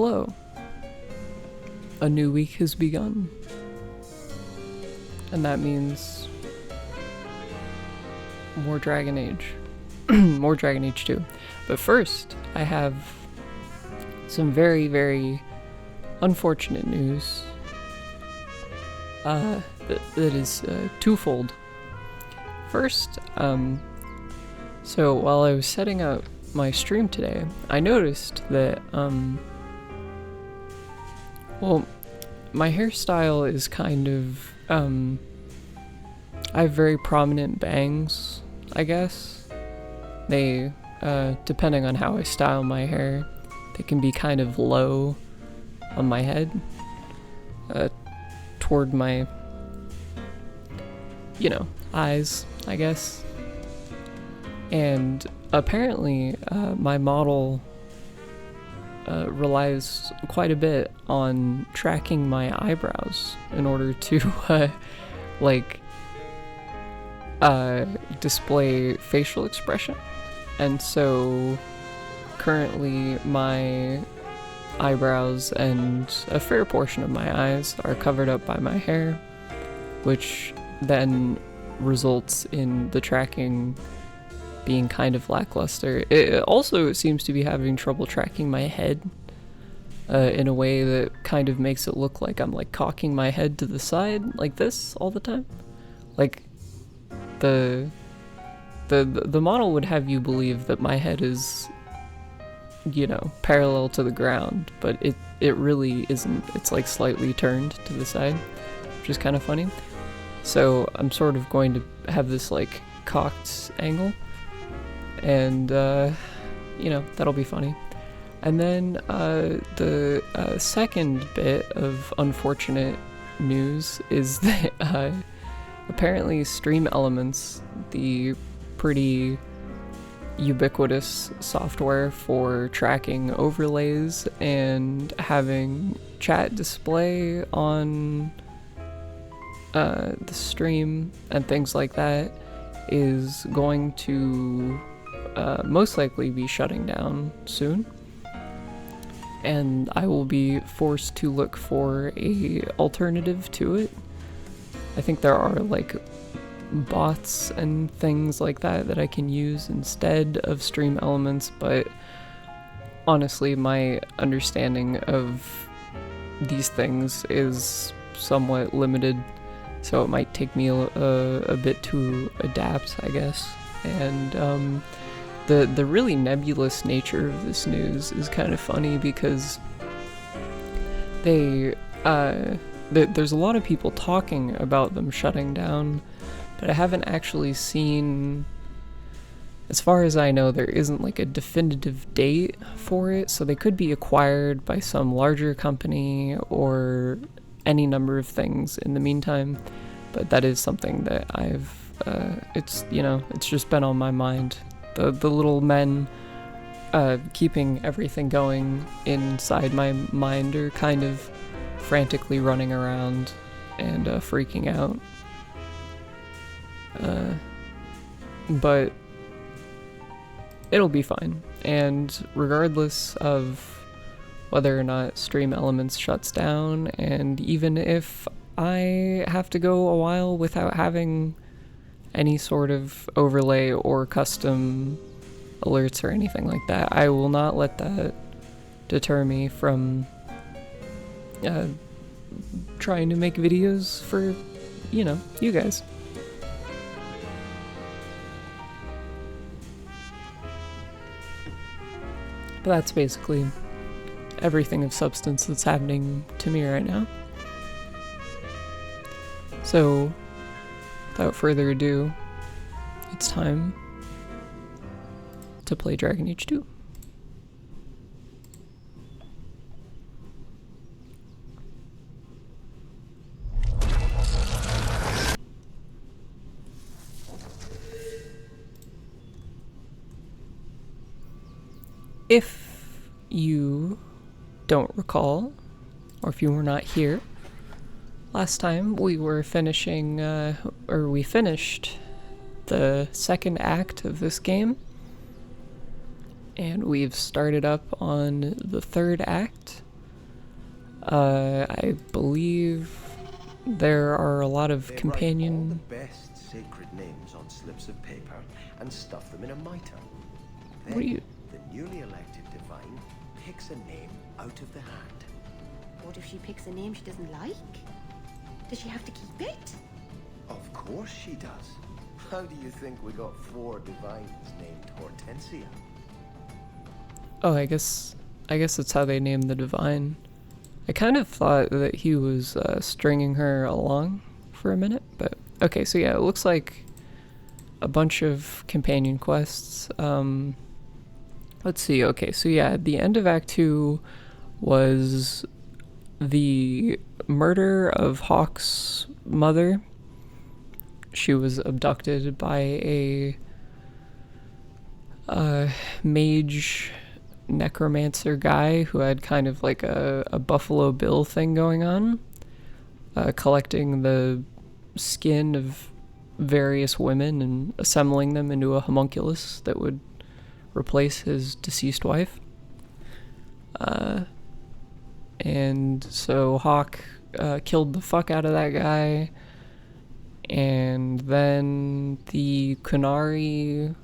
Hello. A new week has begun. And that means more Dragon Age. More Dragon Age 2. But first, I have some very, very unfortunate news. That is twofold. First, so while I was setting up my stream today, I noticed that, well, my hairstyle is kind of, I have very prominent bangs, I guess. They, depending on how I style my hair, they can be kind of low on my head, toward my, eyes, I guess. And apparently, my model relies quite a bit on tracking my eyebrows in order to, display facial expression. And so, currently, my eyebrows and a fair portion of my eyes are covered up by my hair, which then results in the tracking being kind of lackluster. It also seems to be having trouble tracking my head in a way that kind of makes it look like I'm like cocking my head to the side like this all the time. Like the model would have you believe that my head is, parallel to the ground, but it really isn't. It's like slightly turned to the side, which is kind of funny. So I'm sort of going to have this like cocked angle, and that'll be funny. And then the second bit of unfortunate news is that apparently Stream Elements, the pretty ubiquitous software for tracking overlays and having chat display on the stream and things like that, is going to most likely be shutting down soon, and I will be forced to look for a alternative to it. I think there are like bots and things like that I can use instead of Stream Elements, but honestly my understanding of these things is somewhat limited, so it might take me a bit to adapt, I guess. And the really nebulous nature of this news is kind of funny because there's a lot of people talking about them shutting down, but I haven't actually seen, as far as I know, there isn't like a definitive date for it, so they could be acquired by some larger company or any number of things in the meantime. But that is something that I've, it's just been on my mind. The little men keeping everything going inside my mind are kind of frantically running around and freaking out. But it'll be fine. And regardless of whether or not Stream Elements shuts down, and even if I have to go a while without having any sort of overlay or custom alerts or anything like that, I will not let that deter me from trying to make videos for, you guys. But that's basically everything of substance that's happening to me right now. So, without further ado, it's time to play Dragon Age 2. If you don't recall, or if you were not here, last time we were finishing, we finished the second act of this game, and we've started up on the third act, I believe there are a lot of They companion... write all the best sacred names on slips of paper and stuff them in a mitre. Then What do you... the newly elected divine picks a name out of the hat. What if she picks a name she doesn't like? Does she have to keep it? Of course she does. How do you think we got 4 divines named Hortensia? Oh, I guess that's how they named the divine. I kind of thought that he was stringing her along for a minute, but okay, so yeah, it looks like a bunch of companion quests. Let's see, okay, so yeah, the end of Act 2 was the murder of Hawk's mother. She was abducted by a mage necromancer guy who had kind of like a Buffalo Bill thing going on, collecting the skin of various women and assembling them into a homunculus that would replace his deceased wife. And so Hawk killed the fuck out of that guy, and then the Kunari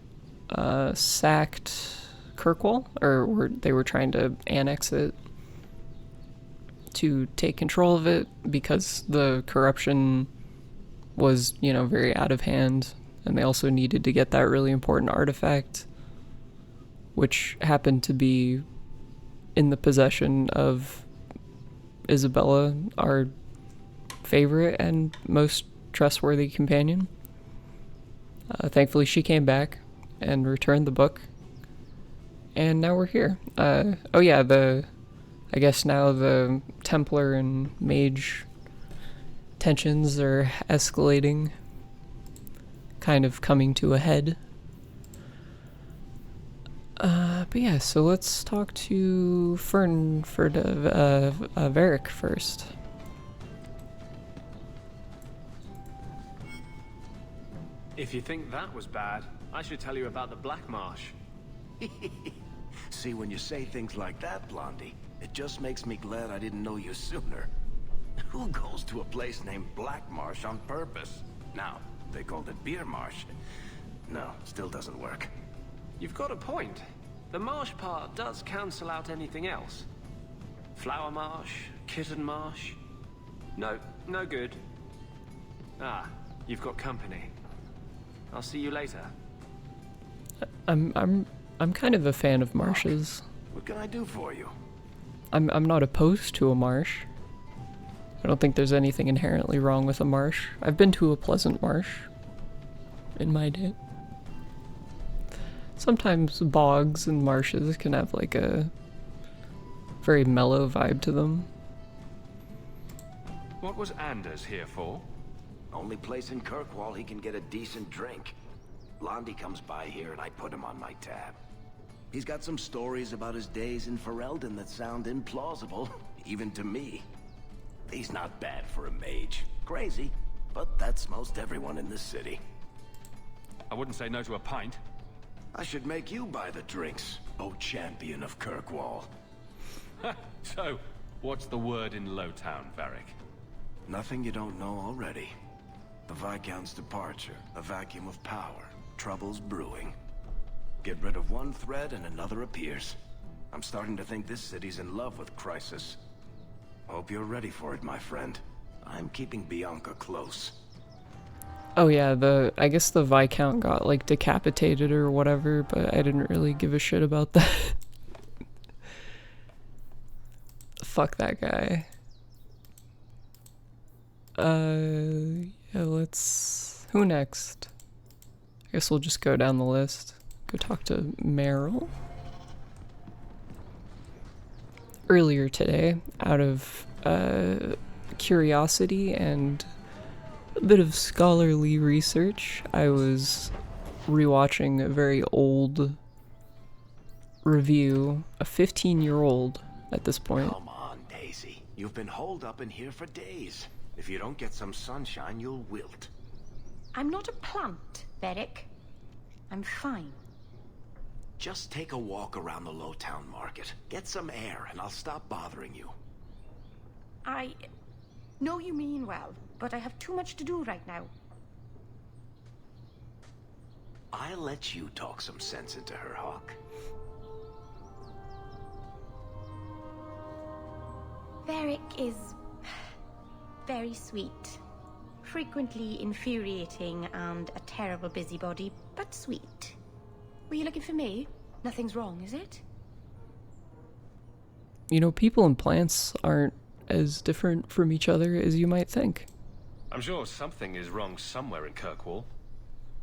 sacked Kirkwall, or they were trying to annex it to take control of it because the corruption was, very out of hand, and they also needed to get that really important artifact, which happened to be in the possession of Isabella, our favorite and most trustworthy companion. Thankfully, she came back and returned the book, and now we're here. Oh yeah, I guess now the Templar and Mage tensions are escalating, kind of coming to a head. But yeah, so let's talk to Varric first. If you think that was bad, I should tell you about the Black Marsh. See, when you say things like that, Blondie, it just makes me glad I didn't know you sooner. Who goes to a place named Black Marsh on purpose? Now, they called it Beer Marsh. No, still doesn't work. You've got a point. The marsh part does cancel out anything else. Flower Marsh, Kitten Marsh. No, no good. Ah, you've got company. I'll see you later. I'm kind of a fan of marshes. What can I do for you? I'm not opposed to a marsh. I don't think there's anything inherently wrong with a marsh. I've been to a pleasant marsh in my day. Sometimes bogs and marshes can have like a very mellow vibe to them. What was Anders here for? Only place in Kirkwall he can get a decent drink. Blondie comes by here and I put him on my tab. He's got some stories about his days in Ferelden that sound implausible, even to me. He's not bad for a mage. Crazy, but that's most everyone in this city. I wouldn't say no to a pint. I should make you buy the drinks, oh champion of Kirkwall. So, what's the word in Lowtown, Varric? Nothing you don't know already. The Viscount's departure, a vacuum of power, troubles brewing. Get rid of one thread and another appears. I'm starting to think this city's in love with Crisis. Hope you're ready for it, my friend. I'm keeping Bianca close. Oh yeah, I guess the Viscount got like decapitated or whatever, but I didn't really give a shit about that. Fuck that guy. Yeah, who next? I guess we'll just go down the list. Go talk to Meryl. Earlier today, out of curiosity and a bit of scholarly research, I was rewatching a very old review, a 15-year-old at this point. Come on, Daisy. You've been holed up in here for days. If you don't get some sunshine, you'll wilt. I'm not a plant, Varric. I'm fine. Just take a walk around the Lowtown Market. Get some air, and I'll stop bothering you. I know you mean well, but I have too much to do right now. I'll let you talk some sense into her, Hawk. Varric is very sweet. Frequently infuriating and a terrible busybody, but sweet. Were you looking for me? Nothing's wrong, is it? You know, people and plants aren't as different from each other as you might think. I'm sure something is wrong somewhere in Kirkwall.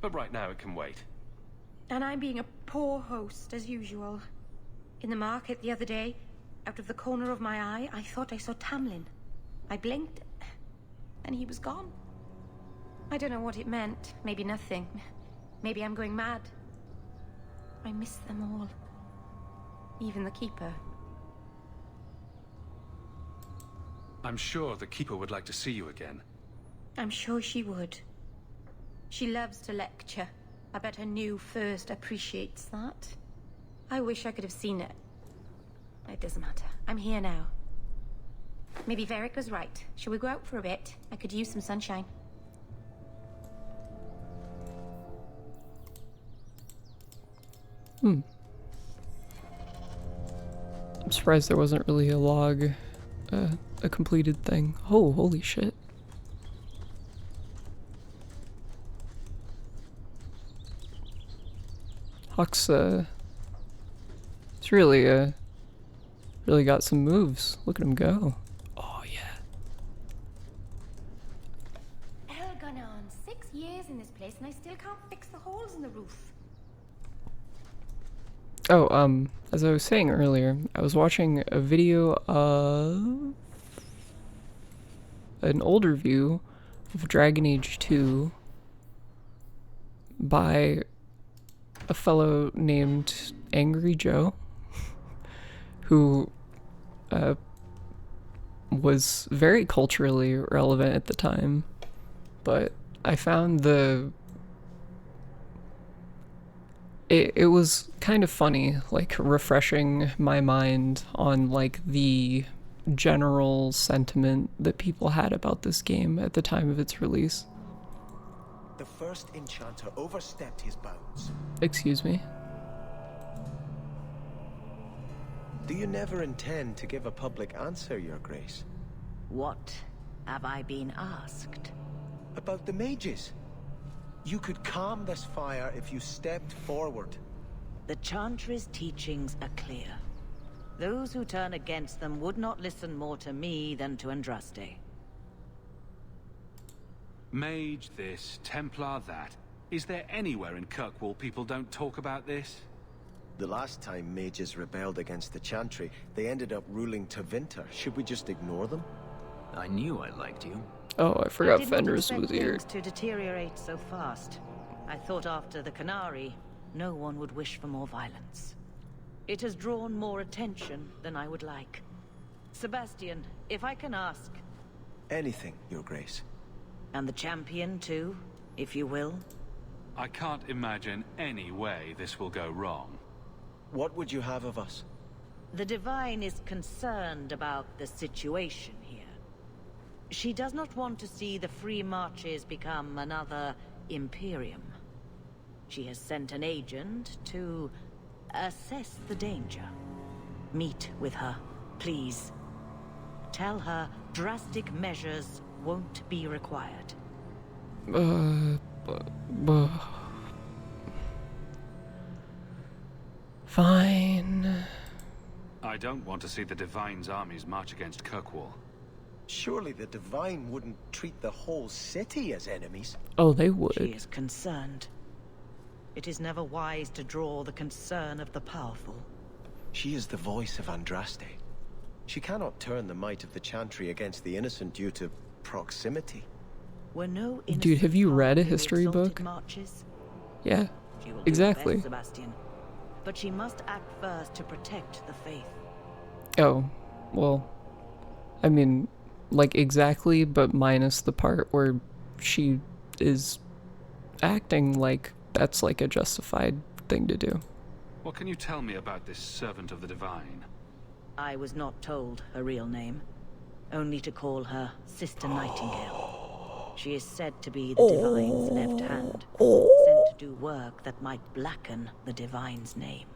But right now it can wait. And I'm being a poor host, as usual. In the market the other day, out of the corner of my eye, I thought I saw Tamlin. I blinked, and he was gone. I don't know what it meant. Maybe nothing. Maybe I'm going mad. I miss them all. Even the Keeper. I'm sure the Keeper would like to see you again. I'm sure she would. She loves to lecture. I bet her new first appreciates that. I wish I could have seen it. It doesn't matter. I'm here now. Maybe Varric was right. Shall we go out for a bit? I could use some sunshine. I'm surprised there wasn't really a log, a completed thing. Oh, holy shit. Hawk's, it's really, really got some moves. Look at him go. Oh, yeah. Hell gone on. 6 years in this place and I still can't fix the holes in the roof. Oh, as I was saying earlier, I was watching a video of an older view of Dragon Age 2 by a fellow named Angry Joe, who was very culturally relevant at the time, but I found it was kind of funny, like refreshing my mind on like the general sentiment that people had about this game at the time of its release. The first enchanter overstepped his bounds. Excuse me? Do you never intend to give a public answer, Your Grace? What have I been asked? About the mages. You could calm this fire if you stepped forward. The Chantry's teachings are clear. Those who turn against them would not listen more to me than to Andraste. Mage this, Templar that. Is there anywhere in Kirkwall people don't talk about this? The last time mages rebelled against the Chantry, they ended up ruling Tevinter. Should we just ignore them? I knew I liked you. Oh, I forgot I did Fenris not was expect here. things to deteriorate so fast. I thought after the Canary, no one would wish for more violence. It has drawn more attention than I would like. Sebastian, if I can ask... Anything, Your Grace. And the champion too, if you will? I can't imagine any way this will go wrong. What would you have of us? The Divine is concerned about the situation here. She does not want to see the Free Marches become another Imperium. She has sent an agent to assess the danger. Meet with her, please. Tell her drastic measures won't be required. Fine. I don't want to see the Divine's armies march against Kirkwall. Surely the Divine wouldn't treat the whole city as enemies. Oh, they She would. is concerned. It is never wise to draw the concern of the powerful. She is the voice of Andraste. She cannot turn the might of the Chantry against the innocent due to proximity. Where no Dude, have you read a innocent history exalted book? Marches, Yeah, she will do exactly. her best, Sebastian. But she must act first to protect the faith. Oh, well, I mean, like exactly, but minus the part where she is acting like that's like a justified thing to do. What can you tell me about this servant of the Divine? I was not told her real name. only to call her Sister Nightingale. She is said to be the Divine's left hand, sent to do work that might blacken the Divine's name.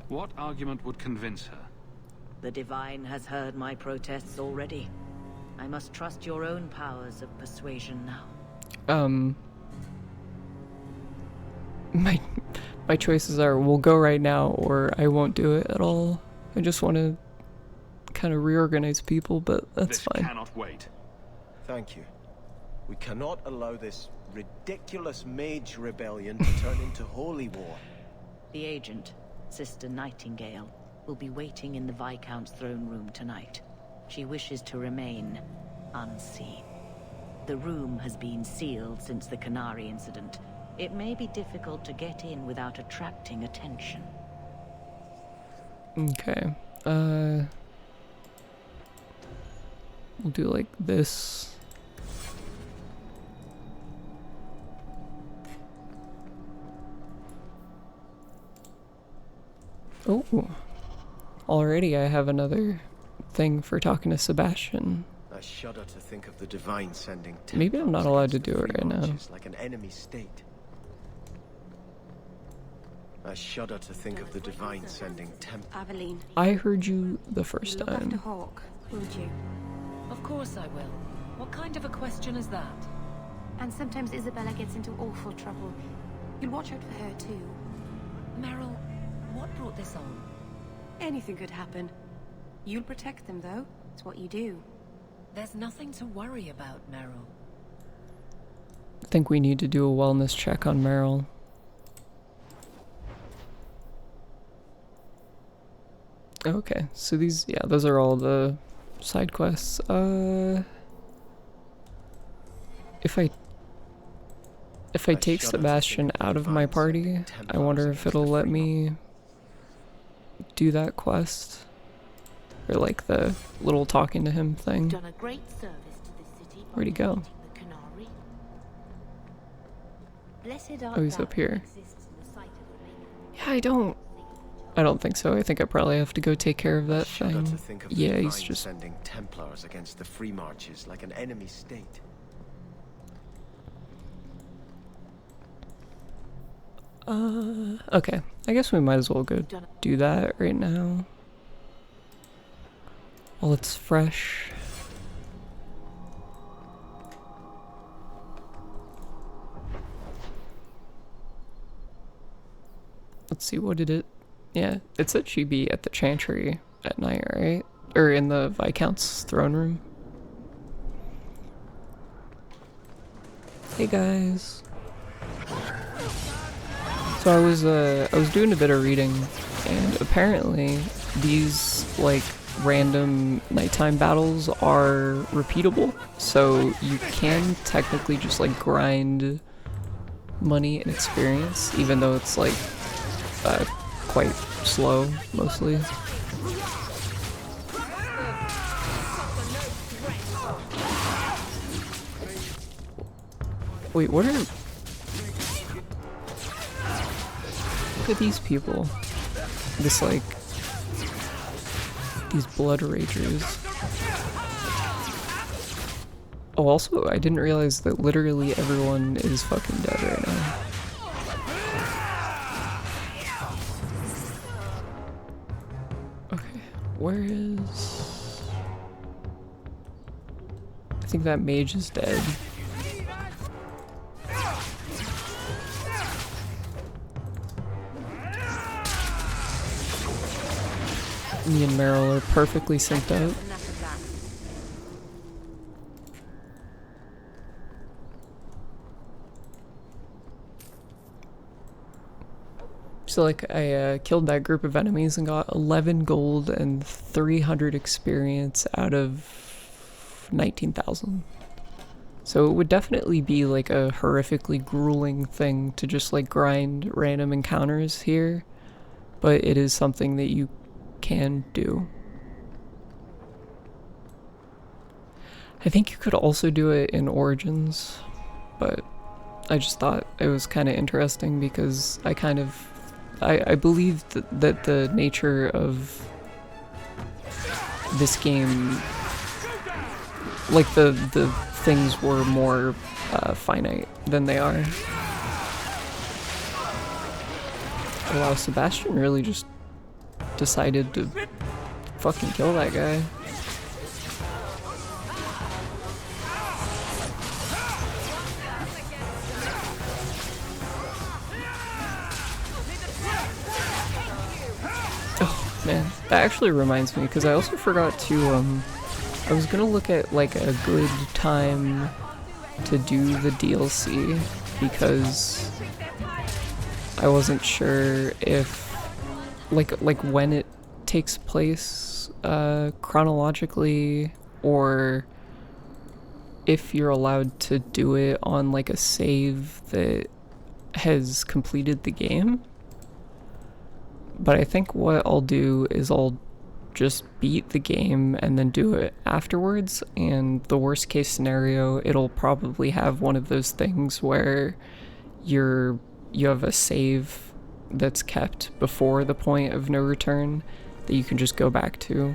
What argument would convince her? The Divine has heard my protests already. I must trust your own powers of persuasion now. My choices are we'll go right now or I won't do it at all. I just want to kind of reorganize people, but that's fine. This cannot wait. Thank you. We cannot allow this ridiculous mage rebellion to turn into holy war. The agent, Sister Nightingale, will be waiting in the Viscount's throne room tonight. She wishes to remain unseen. The room has been sealed since the Canary incident. It may be difficult to get in without attracting attention. Okay. We'll do like this. Oh. Already I have another thing for talking to Sebastian. I shudder to think of the Divine sending Maybe I'm not allowed to do it right now. Like an enemy state. I shudder to think of the Divine sending Aveline. I heard you the first Look after time. Hawk, won't you? Of course I will. What kind of a question is that? And sometimes Isabella gets into awful trouble. You'll watch out for her too. Meryl, what brought this on? Anything could happen. You'll protect them though. It's what you do. There's nothing to worry about, Meryl. I think we need to do a wellness check on Meryl. Okay, so these, yeah, those are all the side quests. If I take Sebastian out of my party, I wonder if it'll let me do that quest. Or like the little talking to him thing. Done a great service to this city. Where'd he go? The Canary. Blessed art Oh, he's thou up here. who exists in the sight of the maiden. Yeah, I don't think so. I think I probably have to go take care of that Shudder to thing. think of the Yeah, Divine he's just... sending Templars against the Free Marches like an enemy state. Okay. I guess we might as well go do that right now. While it's fresh. Let's see, what did it... Yeah, it said she'd be at the Chantry at night, right? Or in the Viscount's throne room. Hey guys. So I was doing a bit of reading, and apparently these like random nighttime battles are repeatable, so you can technically just like grind money and experience, even though it's like quite slow mostly. Wait, what are... Look at these people. This, like... These blood ragers. Oh, also, I didn't realize that literally everyone is fucking dead right now. Okay, where is... I think that mage is dead. Me and Meryl are perfectly synced up. Enough of that. So like I killed that group of enemies and got 11 gold and 300 experience out of 19,000. So it would definitely be like a horrifically grueling thing to just like grind random encounters here, but it is something that you can do. I think you could also do it in Origins, but I just thought it was kind of interesting because I believe that the nature of this game, like the things were more finite than they are. Wow, Sebastian really just decided to fucking kill that guy. Oh man, that actually reminds me, because I also forgot to I was gonna look at like a good time to do the DLC, because I wasn't sure if like when it takes place chronologically, or if you're allowed to do it on like a save that has completed the game. But I think what I'll do is I'll just beat the game and then do it afterwards, and the worst case scenario, it'll probably have one of those things where you have a save that's kept before the point of no return that you can just go back to.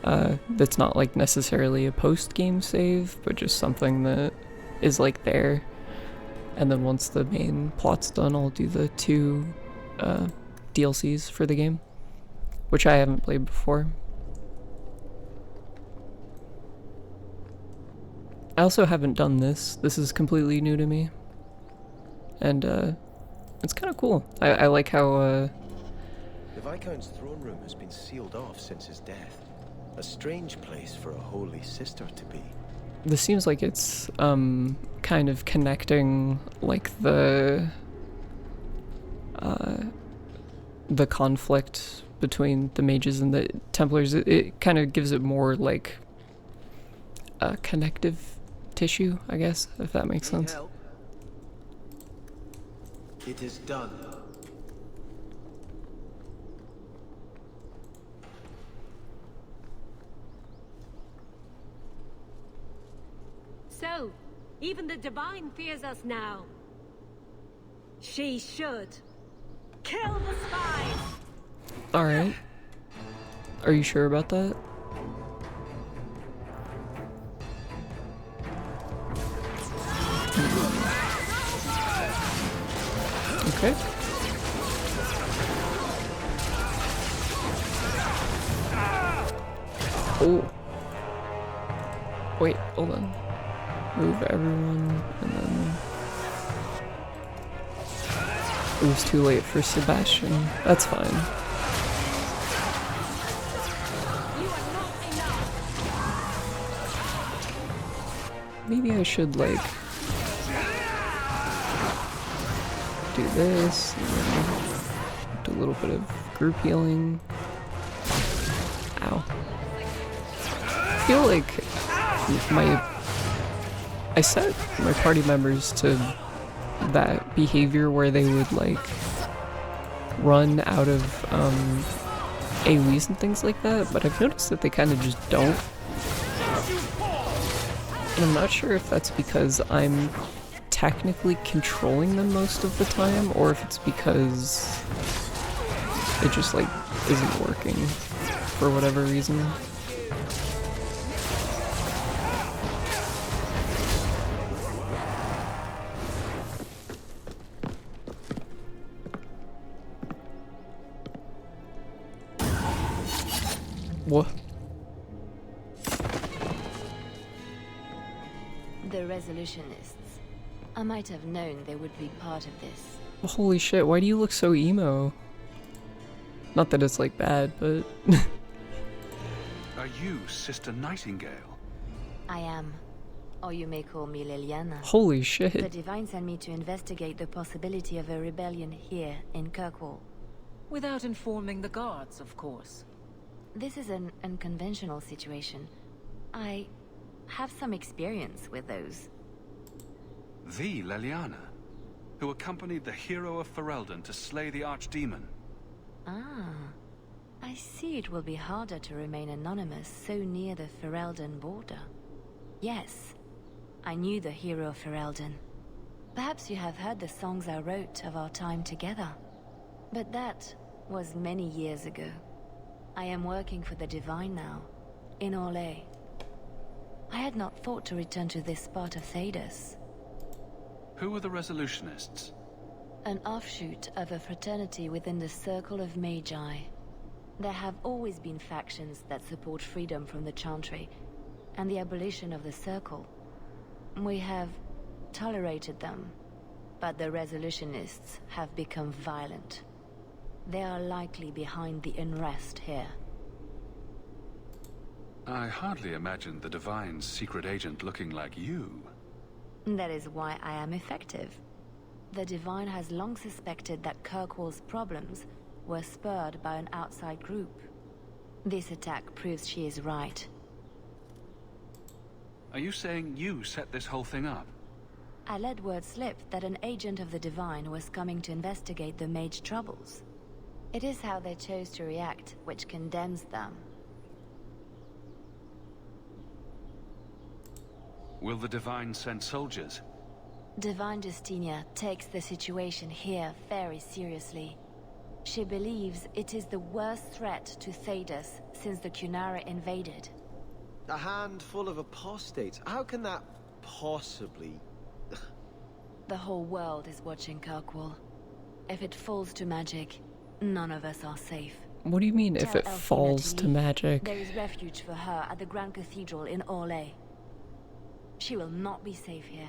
That's not like necessarily a post-game save, but just something that is like there. And then once the main plot's done, I'll do the 2 DLCs for the game, which I haven't played before. I also haven't done this. This is completely new to me. And it's kind of cool. I like how The Viscount's throne room has been sealed off since his death. A strange place for a holy sister to be. this seems like it's kind of connecting like the conflict between the mages and the Templars. It kind of gives it more like connective tissue, I guess, if that makes sense. Help? It is done. So, even the Divine fears us now. She should. Kill the spies! Alright. Are you sure about that? Okay. Oh. Wait, hold on. Move everyone, and then... It was too late for Sebastian. That's fine. Maybe I should, like... do this, and then do a little bit of group healing. Ow. I feel like I set my party members to that behavior where they would like run out of AoEs and things like that, but I've noticed that they kind of just don't. And I'm not sure if that's because I'm technically controlling them most of the time, or if it's because it just like isn't working for whatever reason. What? The Resolutionists. I might have known they would be part of this. Holy shit, why do you look so emo? Not that it's like bad, but... Are you Sister Nightingale? I am. Or you may call me Liliana. Holy shit. The Divine sent me to investigate the possibility of a rebellion here in Kirkwall. Without informing the guards, of course. This is an unconventional situation. I have some experience with those. The Liliana, who accompanied the hero of Ferelden to slay the archdemon. Ah, I see. It will be harder to remain anonymous so near the Ferelden border. Yes, I knew the hero of Ferelden. Perhaps you have heard the songs I wrote of our time together. But that was many years ago. I am working for the Divine now, in Orlais. I had not thought to return to this part of Thedas. Who are the Resolutionists? An offshoot of a fraternity within the Circle of Magi. There have always been factions that support freedom from the Chantry and the abolition of the Circle. We have tolerated them, but the Resolutionists have become violent. They are likely behind the unrest here. I hardly imagined the Divine's secret agent looking like you. That is why I am effective. The Divine has long suspected that Kirkwall's problems were spurred by an outside group. This attack proves she is right. Are you saying you set this whole thing up? I let word slip that an agent of the Divine was coming to investigate the Mage troubles. It is how they chose to react which condemns them. Will the Divine send soldiers? Divine Justinia takes the situation here very seriously. She believes it is the worst threat to Thedas since the Cunara invaded. A handful of apostates? How can that possibly... The whole world is watching Kirkwall. If it falls to magic, none of us are safe. What do you mean, if Tell it Elfina falls to to leave. magic? There is refuge for her at the Grand Cathedral in Orlais. She will not be safe here.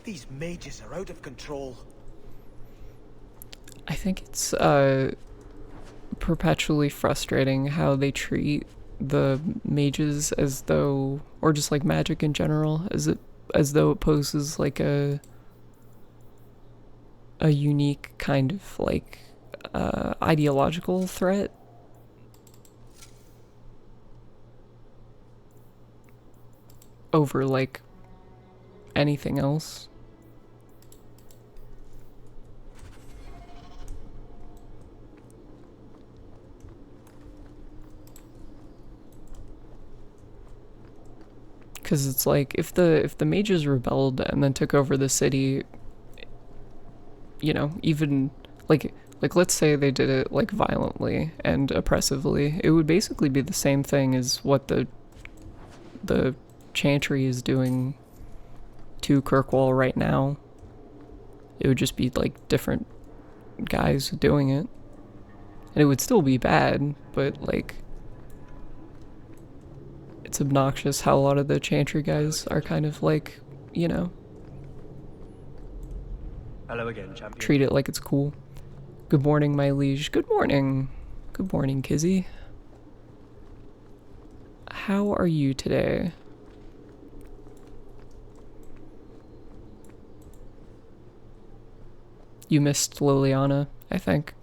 These mages are out of control. I think it's perpetually frustrating how they treat the mages as though, or just like magic in general, as though it poses like a unique kind of like ideological threat. Over like anything else. Because it's like, if the mages rebelled and then took over the city, you know, even like let's say they did it like violently and oppressively, it would basically be the same thing as what the Chantry is doing to Kirkwall right now. It would just be like different guys doing it, and it would still be bad, but like, it's obnoxious how a lot of the Chantry guys are kind of like, you know, hello again, champion. Treat it like it's cool. Good morning, my liege. Good morning. Good morning, Kizzy. How are you today? You missed Liliana, I think.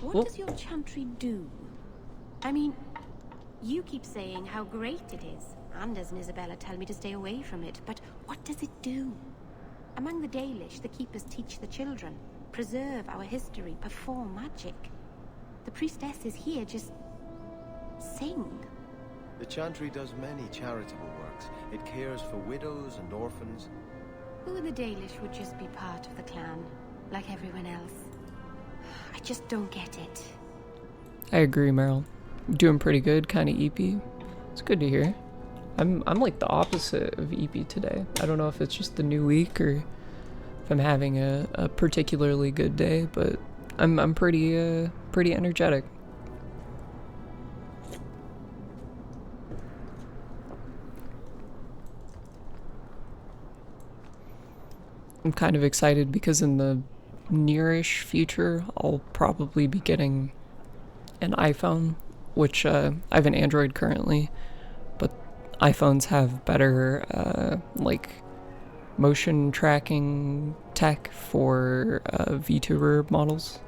What does your Chantry do? I mean, you keep saying how great it is. Anders and Isabella tell me to stay away from it, but what does it do? Among the Dalish, the Keepers teach the children, preserve our history, perform magic. The priestesses here just sing. The Chantry does many charitable works. It cares for widows and orphans. Who in the Dalish would just be part of the clan, like everyone else? I just don't get it. I agree, Meryl. You're doing pretty good, kind of EP. It's good to hear. I'm like the opposite of EP today. I don't know if it's just the new week or if I'm having a particularly good day, but I'm pretty energetic. I'm kind of excited because in the nearish future, I'll probably be getting an iPhone, which I have an Android currently, but iPhones have better like motion tracking tech for VTuber models.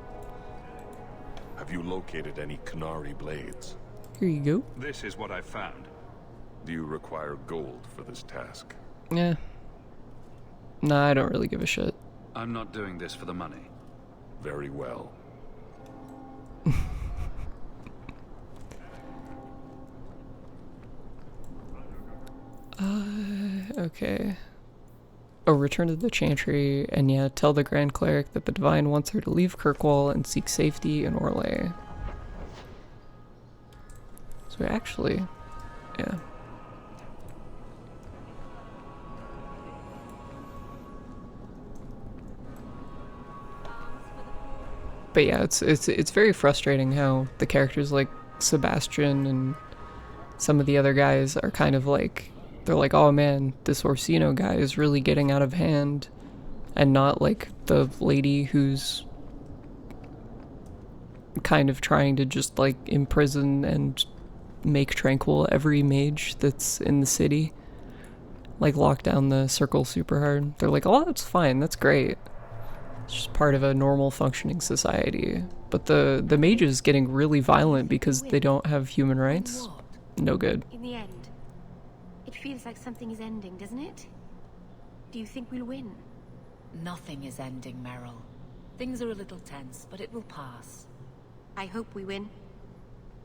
Have you located any Canary blades? Here you go. This is what I found. Do you require gold for this task? Yeah. Nah, I don't really give a shit. I'm not doing this for the money. Very well. Okay. Oh, return to the Chantry, and yeah, tell the Grand Cleric that the Divine wants her to leave Kirkwall and seek safety in Orlais. So actually, yeah. But yeah, it's very frustrating how the characters like Sebastian and some of the other guys are kind of like, they're like, oh man, this Orsino guy is really getting out of hand, and not like the lady who's kind of trying to just like imprison and make tranquil every mage that's in the city, like lock down the circle super hard. They're like, oh, that's fine, that's great, it's just part of a normal functioning society. But the mages getting really violent because they don't have human rights, no good. In the end, it feels like something is ending, doesn't it? Do you think we'll win? Nothing is ending, Meryl. Things are a little tense, but it will pass. I hope we win.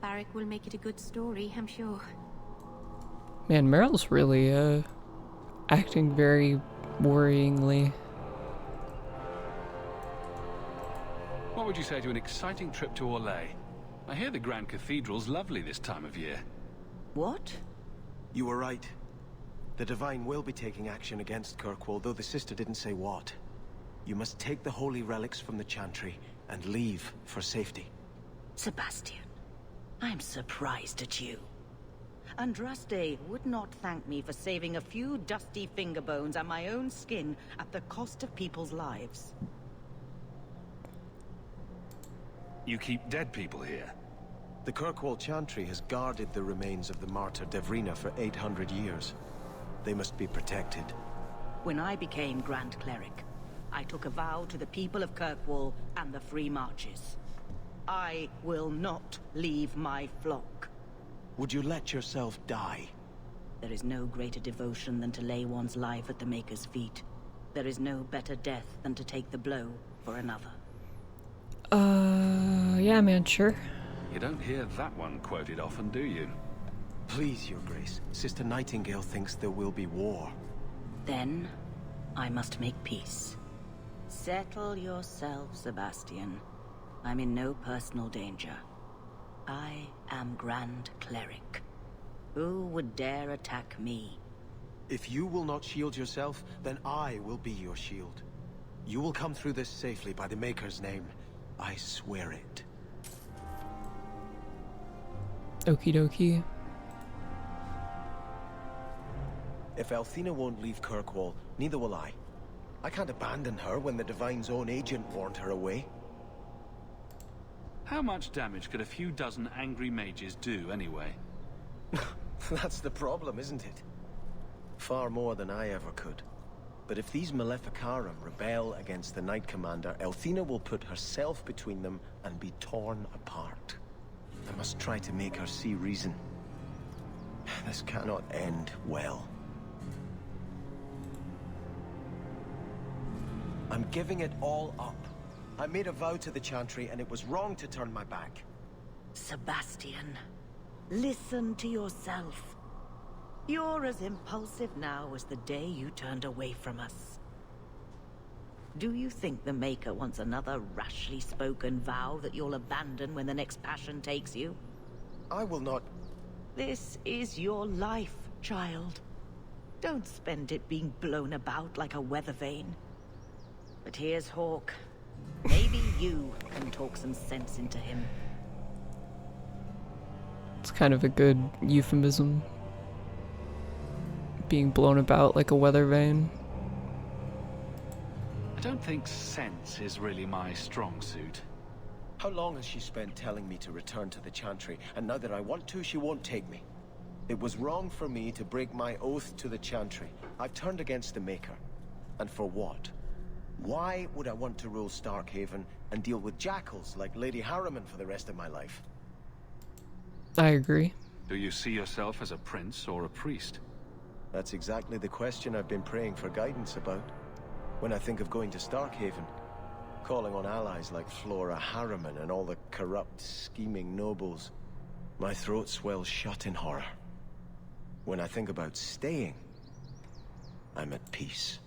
Barrick will make it a good story, I'm sure. Man, Meryl's really acting very worryingly. What would you say to an exciting trip to Orlais? I hear the Grand Cathedral's lovely this time of year. What? You were right. The Divine will be taking action against Kirkwall, though the sister didn't say what. You must take the holy relics from the Chantry and leave for safety. Sebastian, I'm surprised at you. Andraste would not thank me for saving a few dusty finger bones and my own skin at the cost of people's lives. You keep dead people here? The Kirkwall Chantry has guarded the remains of the martyr Devrina for 800 years. They must be protected. When I became Grand Cleric, I took a vow to the people of Kirkwall and the Free Marches. I will not leave my flock. Would you let yourself die? There is no greater devotion than to lay one's life at the Maker's feet. There is no better death than to take the blow for another. Yeah, man, sure. You don't hear that one quoted often, do you? Please, Your Grace. Sister Nightingale thinks there will be war. Then, I must make peace. Settle yourself, Sebastian. I'm in no personal danger. I am Grand Cleric. Who would dare attack me? If you will not shield yourself, then I will be your shield. You will come through this safely by the Maker's name. I swear it. Okie dokie. If Althena won't leave Kirkwall, neither will I. I can't abandon her when the Divine's own agent warned her away. How much damage could a few dozen angry mages do, anyway? That's the problem, isn't it? Far more than I ever could. But if these Maleficarum rebel against the Knight Commander, Althena will put herself between them and be torn apart. I must try to make her see reason. This cannot end well. I'm giving it all up. I made a vow to the Chantry, and it was wrong to turn my back. Sebastian, listen to yourself. You're as impulsive now as the day you turned away from us. Do you think the Maker wants another rashly spoken vow that you'll abandon when the next passion takes you? I will not... This is your life, child. Don't spend it being blown about like a weather vane. But here's Hawke. Maybe you can talk some sense into him. It's kind of a good euphemism. Being blown about like a weather vane. I don't think sense is really my strong suit. How long has she spent telling me to return to the Chantry, and now that I want to, she won't take me? It was wrong for me to break my oath to the Chantry. I've turned against the Maker. And for what? Why would I want to rule Starkhaven and deal with jackals like Lady Harriman for the rest of my life? I agree. Do you see yourself as a prince or a priest? That's exactly the question I've been praying for guidance about. When I think of going to Starkhaven, calling on allies like Flora Harriman and all the corrupt, scheming nobles, my throat swells shut in horror. When I think about staying, I'm at peace.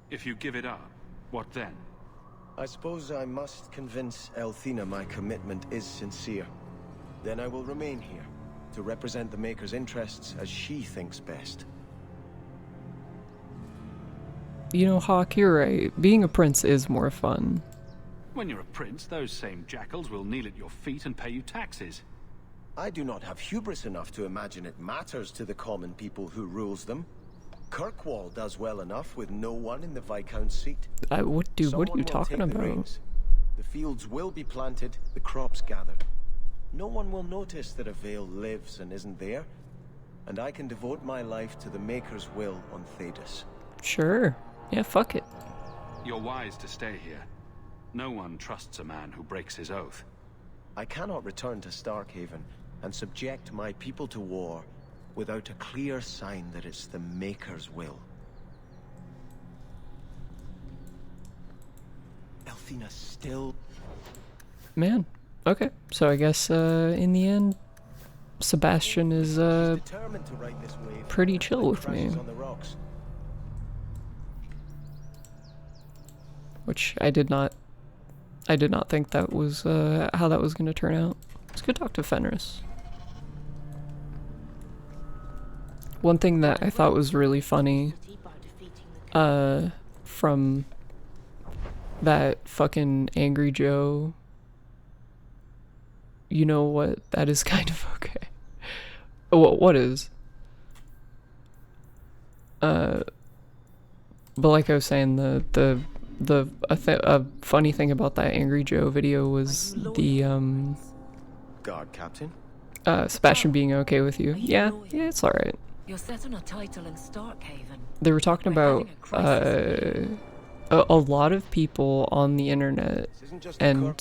If you give it up, what then? I suppose I must convince Elthina my commitment is sincere. Then I will remain here, to represent the Maker's interests as she thinks best. You know, Hawk, you're right. Being a prince is more fun. When you're a prince, those same jackals will kneel at your feet and pay you taxes. I do not have hubris enough to imagine it matters to the common people who rules them. Kirkwall does well enough with no one in the Viscount's seat. What are you Someone will talking take the about? reins. The fields will be planted, the crops gathered. No one will notice that a Vale lives and isn't there, and I can devote my life to the Maker's will on Thedas. Sure. Yeah, fuck it. You're wise to stay here. No one trusts a man who breaks his oath. I cannot return to Starkhaven and subject my people to war without a clear sign that it's the Maker's will. Elthina still... Man. Okay. So I guess, in the end, Sebastian is, determined to ride this wave pretty chill with me. on the rocks. Which I did not think that was, how that was going to turn out. Let's go talk to Fenris. One thing that I thought was really funny, from that fucking Angry Joe, you know what, that is kind of okay. What is? But like I was saying, a funny thing about that Angry Joe video was the, Guard Captain? Sebastian being okay with you. Yeah, it's alright. You're set on a title in Starkhaven. They were talking about, a lot of people on the internet, and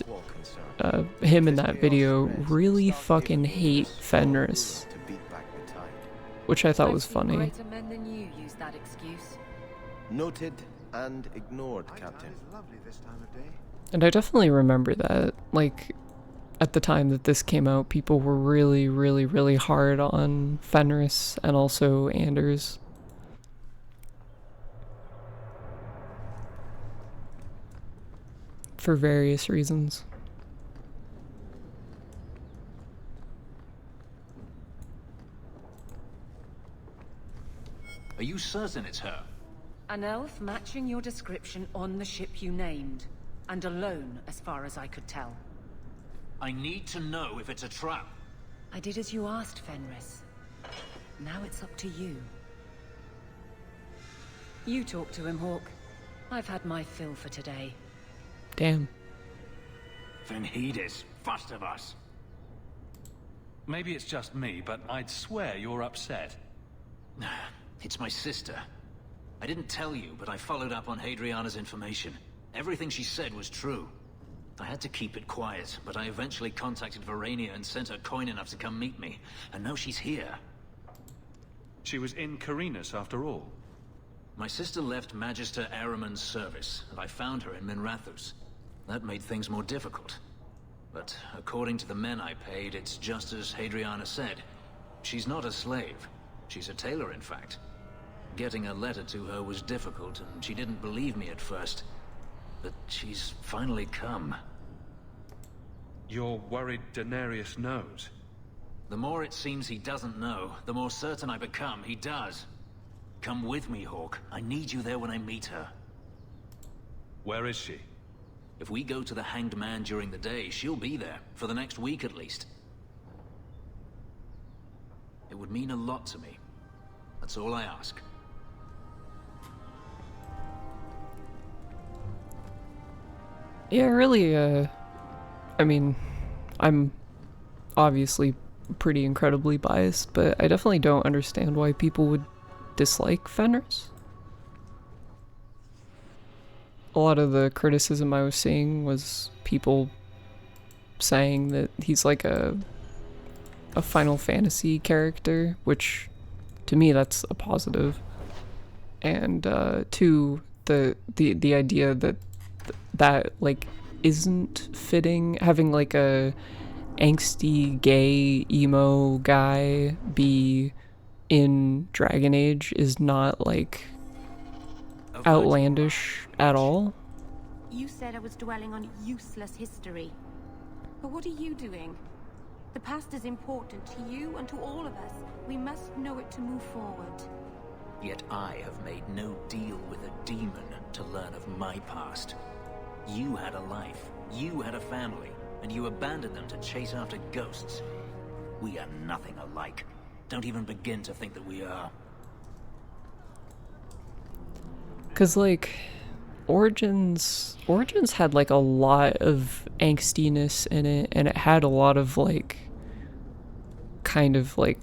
him in that video really fucking hate Fenris, which I thought was funny. Greater men than you use that excuse. Noted and ignored, Captain. And I definitely remember that, like, at the time that this came out, people were really, really, really hard on Fenris and also Anders. For various reasons. Are you certain it's her? An elf matching your description on the ship you named, and alone as far as I could tell. I need to know if it's a trap. I did as you asked, Fenris. Now it's up to you. You talk to him, Hawk. I've had my fill for today. Damn. Then heed it, first of us. Maybe it's just me, but I'd swear you're upset. It's my sister. I didn't tell you, but I followed up on Hadriana's information. Everything she said was true. I had to keep it quiet, but I eventually contacted Verania and sent her coin enough to come meet me. And now she's here. She was in Carinus after all. My sister left Magister Ahriman's service, and I found her in Minrathous. That made things more difficult. But according to the men I paid, it's just as Hadriana said. She's not a slave. She's a tailor, in fact. Getting a letter to her was difficult, and she didn't believe me at first. But she's finally come. You're worried Daenerys knows? The more it seems he doesn't know, the more certain I become he does. Come with me, Hawk. I need you there when I meet her. Where is she? If we go to the Hanged Man during the day, she'll be there, for the next week at least. It would mean a lot to me. That's all I ask. Yeah, really, I mean, I'm obviously pretty incredibly biased, but I definitely don't understand why people would dislike Fenris. A lot of the criticism I was seeing was people saying that he's like a Final Fantasy character, which to me that's a positive. And two, the idea that like isn't fitting, having like a angsty gay emo guy be in Dragon Age is not like outlandish at all. You said I was dwelling on useless history. But what are you doing? The past is important to you and to all of us. We must know it to move forward. Yet I have made no deal with a demon to learn of my past. You had a life, you had a family, and you abandoned them to chase after ghosts. We are nothing alike. Don't even begin to think that we are. Cause like, Origins had like a lot of angstiness in it, and it had a lot of like, kind of like,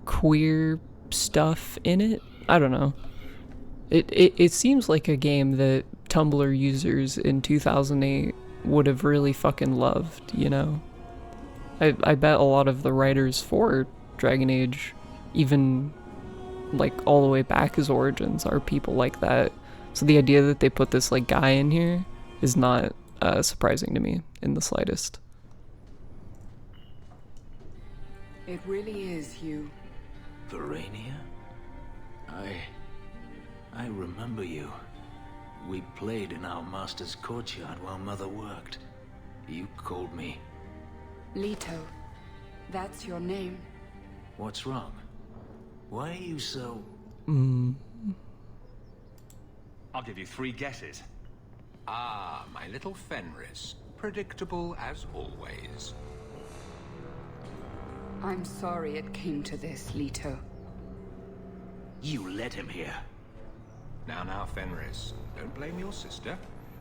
queer stuff in it. I don't know. It seems like a game that Tumblr users in 2008 would have really fucking loved, you know? I bet a lot of the writers for Dragon Age, even like all the way back as Origins, are people like that. So the idea that they put this like guy in here is not surprising to me in the slightest. It really is you. Verania? I remember you. We played in our master's courtyard while Mother worked. You called me. Leto. That's your name. What's wrong? Why are you so... I'll give you 3 guesses. Ah, my little Fenris. Predictable as always. I'm sorry it came to this, Leto. You led him here. Now, Fenris. Don't blame your sister.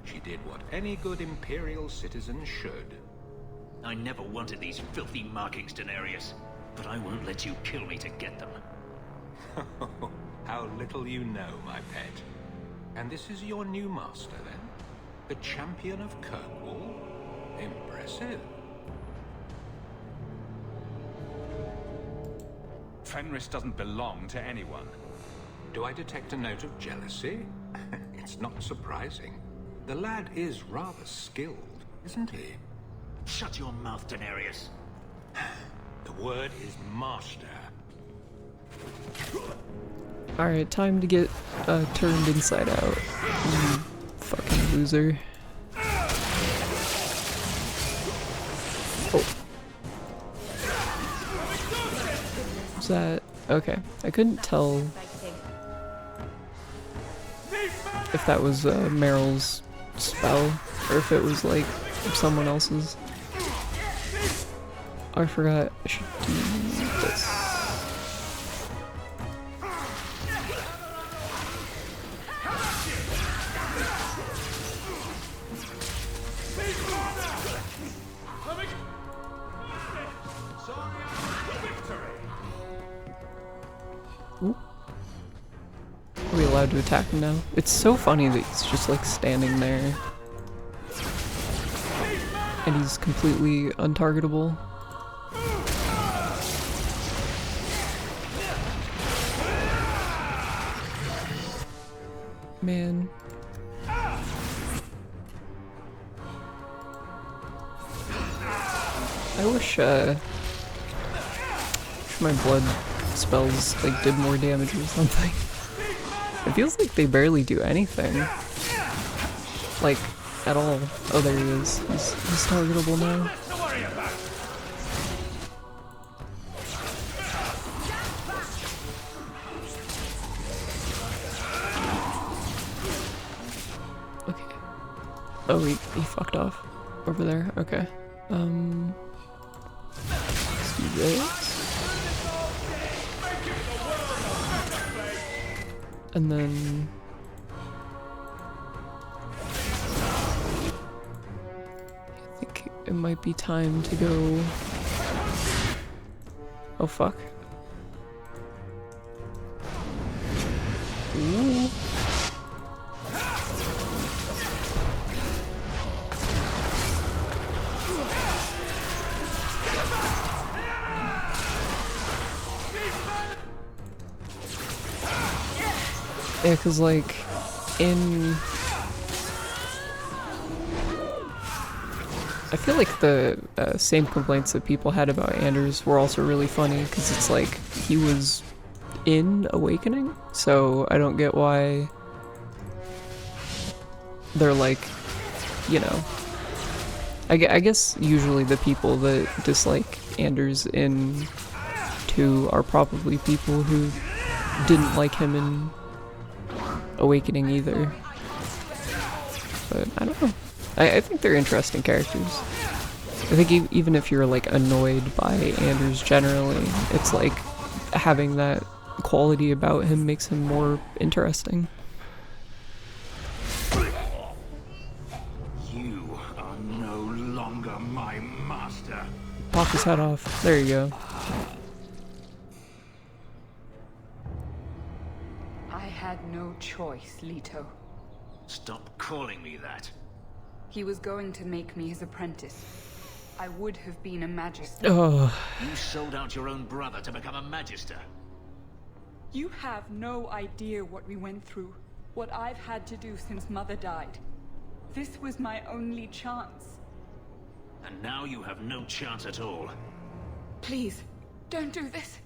She did what any good Imperial citizen should. I never wanted these filthy markings, Daenerys. But I won't let you kill me to get them. How little you know, my pet. And this is your new master, then? The champion of Kirkwall? Impressive. Fenris doesn't belong to anyone. Do I detect a note of jealousy? It's not surprising. The lad is rather skilled, isn't he? Shut your mouth, Daenerys. The word is master. Alright, time to get turned inside out. You fucking loser. Oh. Was that... Okay. I couldn't tell if that was Meryl's spell, or if it was like someone else's. Oh, I forgot I should do this. Ooh. Are we allowed to attack him now? It's so funny that he's just like standing there. And he's completely untargetable. Man. I wish my blood spells like did more damage or something. It feels like they barely do anything. Like, at all. Oh, there he is. He's targetable now. Okay. Oh, he fucked off. Over there? Okay. Let's do this. And then... I think it might be time to go... Oh fuck. Ooh. Yeah, cause like, in... I feel like the same complaints that people had about Anders were also really funny, cause it's like, he was in Awakening, so I don't get why they're like, you know, I guess usually the people that dislike Anders in 2 are probably people who didn't like him in Awakening either. But I don't know. I think they're interesting characters. I think even if you're like annoyed by Anders generally, it's like having that quality about him makes him more interesting. You are no longer my master. Pop his head off. There you go. I had no choice, Leto. Stop calling me that. He was going to make me his apprentice. I would have been a magister. Oh. You sold out your own brother to become a magister. You have no idea what we went through, what I've had to do since Mother died. This was my only chance. And now you have no chance at all. Please, don't do this.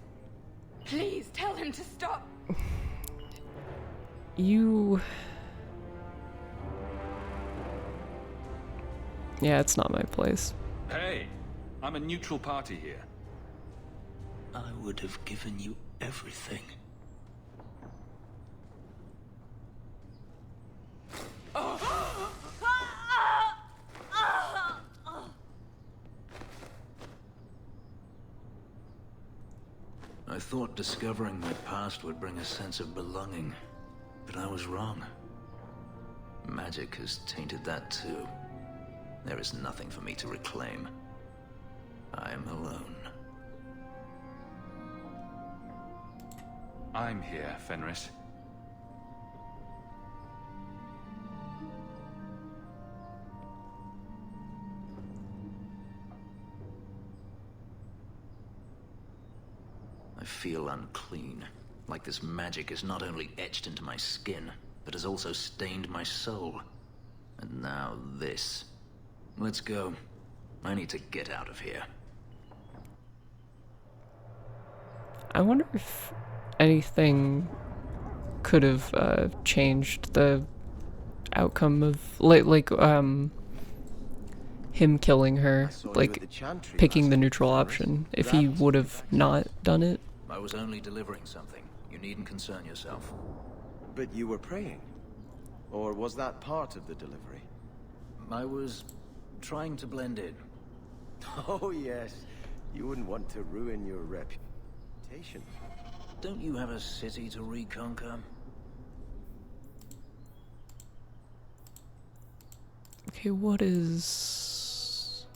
Please, tell him to stop. You... Yeah, it's not my place. Hey, I'm a neutral party here. I would have given you everything. I thought discovering my past would bring a sense of belonging, but I was wrong. Magic has tainted that too. There is nothing for me to reclaim. I am alone. I'm here, Fenris. I feel unclean, like this magic is not only etched into my skin, but has also stained my soul. And now this. Let's go. I need to get out of here. I wonder if anything could have changed the outcome of him killing her, like picking the neutral option. If he would have not done it. I was only delivering something. You needn't concern yourself. But you were praying? Or was that part of the delivery? I was trying to blend in. Oh yes, you wouldn't want to ruin your reputation. Don't you have a city to reconquer? Okay, what is...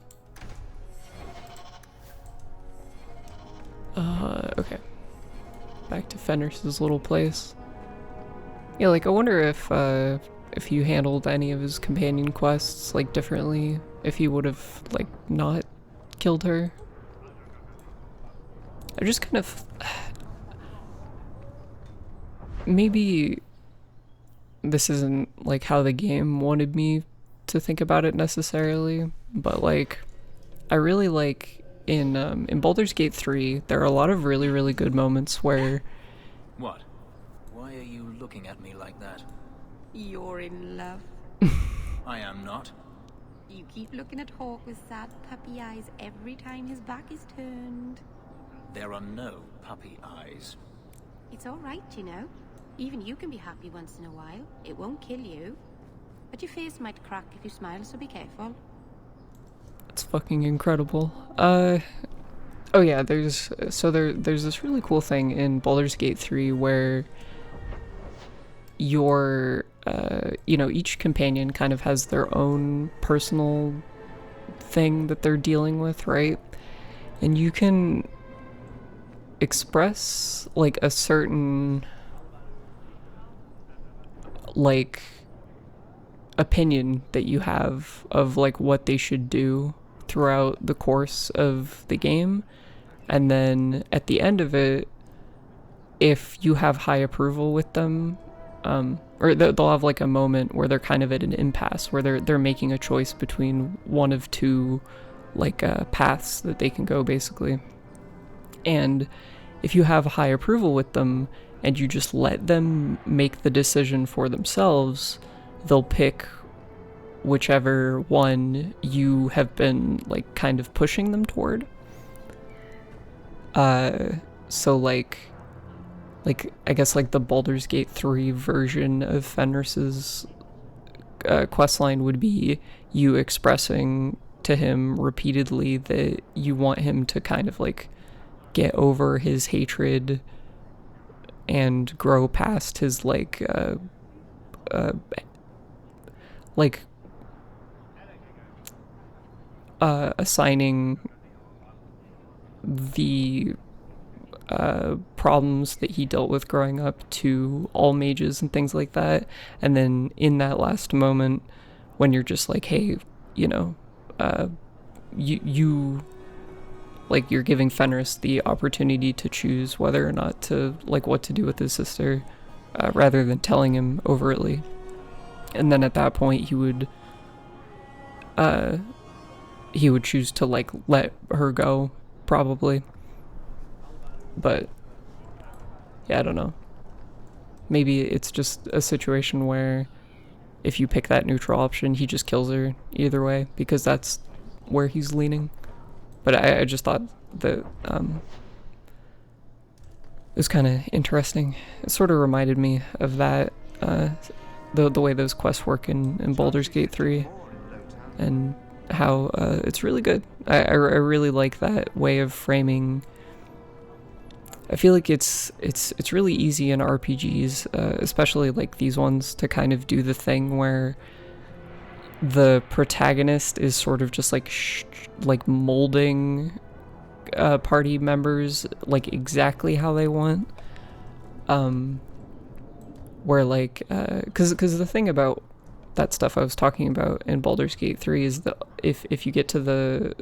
okay. Back to Fenris's little place. Yeah, like, I wonder if you handled any of his companion quests, like, differently, if he would have, like, not killed her. I just kind of... Maybe this isn't, like, how the game wanted me to think about it necessarily, but, like, I really like in Baldur's Gate 3, there are a lot of really, really good moments where... What? Why are you looking at me like that? You're in love. I am not. You keep looking at Hawk with sad puppy eyes every time his back is turned. There are no puppy eyes. It's all right, you know. Even you can be happy once in a while. It won't kill you. But your face might crack if you smile, so be careful. It's fucking incredible. Oh yeah, there's this really cool thing in Baldur's Gate 3 where your you know, each companion kind of has their own personal thing that they're dealing with, right? And you can express like a certain like opinion that you have of like what they should do throughout the course of the game, and then at the end of it, if you have high approval with them, or they'll have like a moment where they're kind of at an impasse where they're making a choice between one of two like paths that they can go basically, and if you have high approval with them and you just let them make the decision for themselves, they'll pick whichever one you have been like kind of pushing them toward. So like I guess like the Baldur's Gate 3 version of Fenris's questline would be you expressing to him repeatedly that you want him to kind of like get over his hatred and grow past his like assigning the problems that he dealt with growing up to all mages and things like that. And then in that last moment when you're just like, hey, you know, you like you're giving Fenris the opportunity to choose whether or not to like what to do with his sister, rather than telling him overtly. And then at that point he would choose to like let her go, probably. But yeah, I don't know. Maybe it's just a situation where if you pick that neutral option, he just kills her either way, because that's where he's leaning. But I just thought that it was kind of interesting. It sort of reminded me of that, the way those quests work in Baldur's Gate 3, and how it's really good. I really like that way of framing. I feel like it's really easy in RPGs, especially like these ones, to kind of do the thing where the protagonist is sort of just like like molding party members like exactly how they want. Where like because the thing about that stuff I was talking about in Baldur's Gate 3 is that if you get to the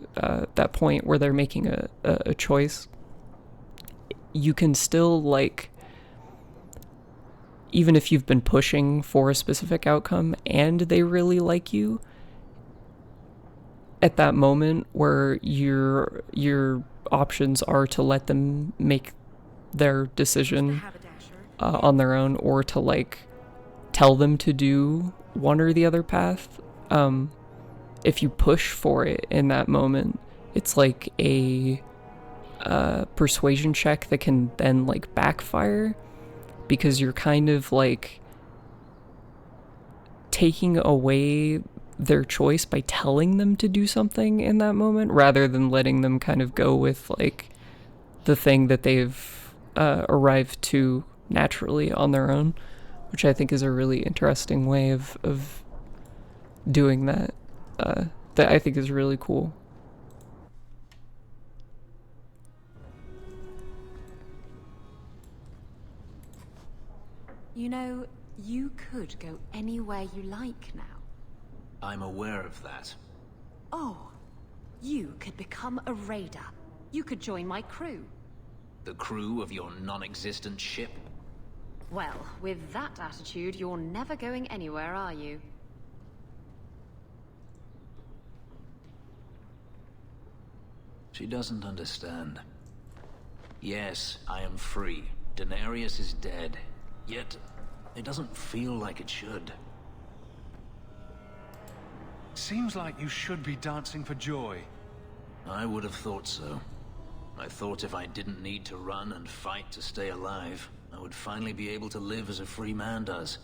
that point where they're making a choice, you can still, like, even if you've been pushing for a specific outcome and they really like you, at that moment where your options are to let them make their decision on their own, or to like tell them to do one or the other path, if you push for it in that moment, it's like a persuasion check that can then like backfire, because you're kind of like taking away their choice by telling them to do something in that moment, rather than letting them kind of go with like the thing that they've arrived to naturally on their own, which I think is a really interesting way of doing that, that I think is really cool. You know, you could go anywhere you like now. I'm aware of that. Oh, you could become a raider. You could join my crew. The crew of your non-existent ship? Well, with that attitude, you're never going anywhere, are you? She doesn't understand. Yes, I am free. Daenerys is dead. Yet, it doesn't feel like it should. Seems like you should be dancing for joy. I would have thought so. I thought if I didn't need to run and fight to stay alive, I would finally be able to live as a free man does.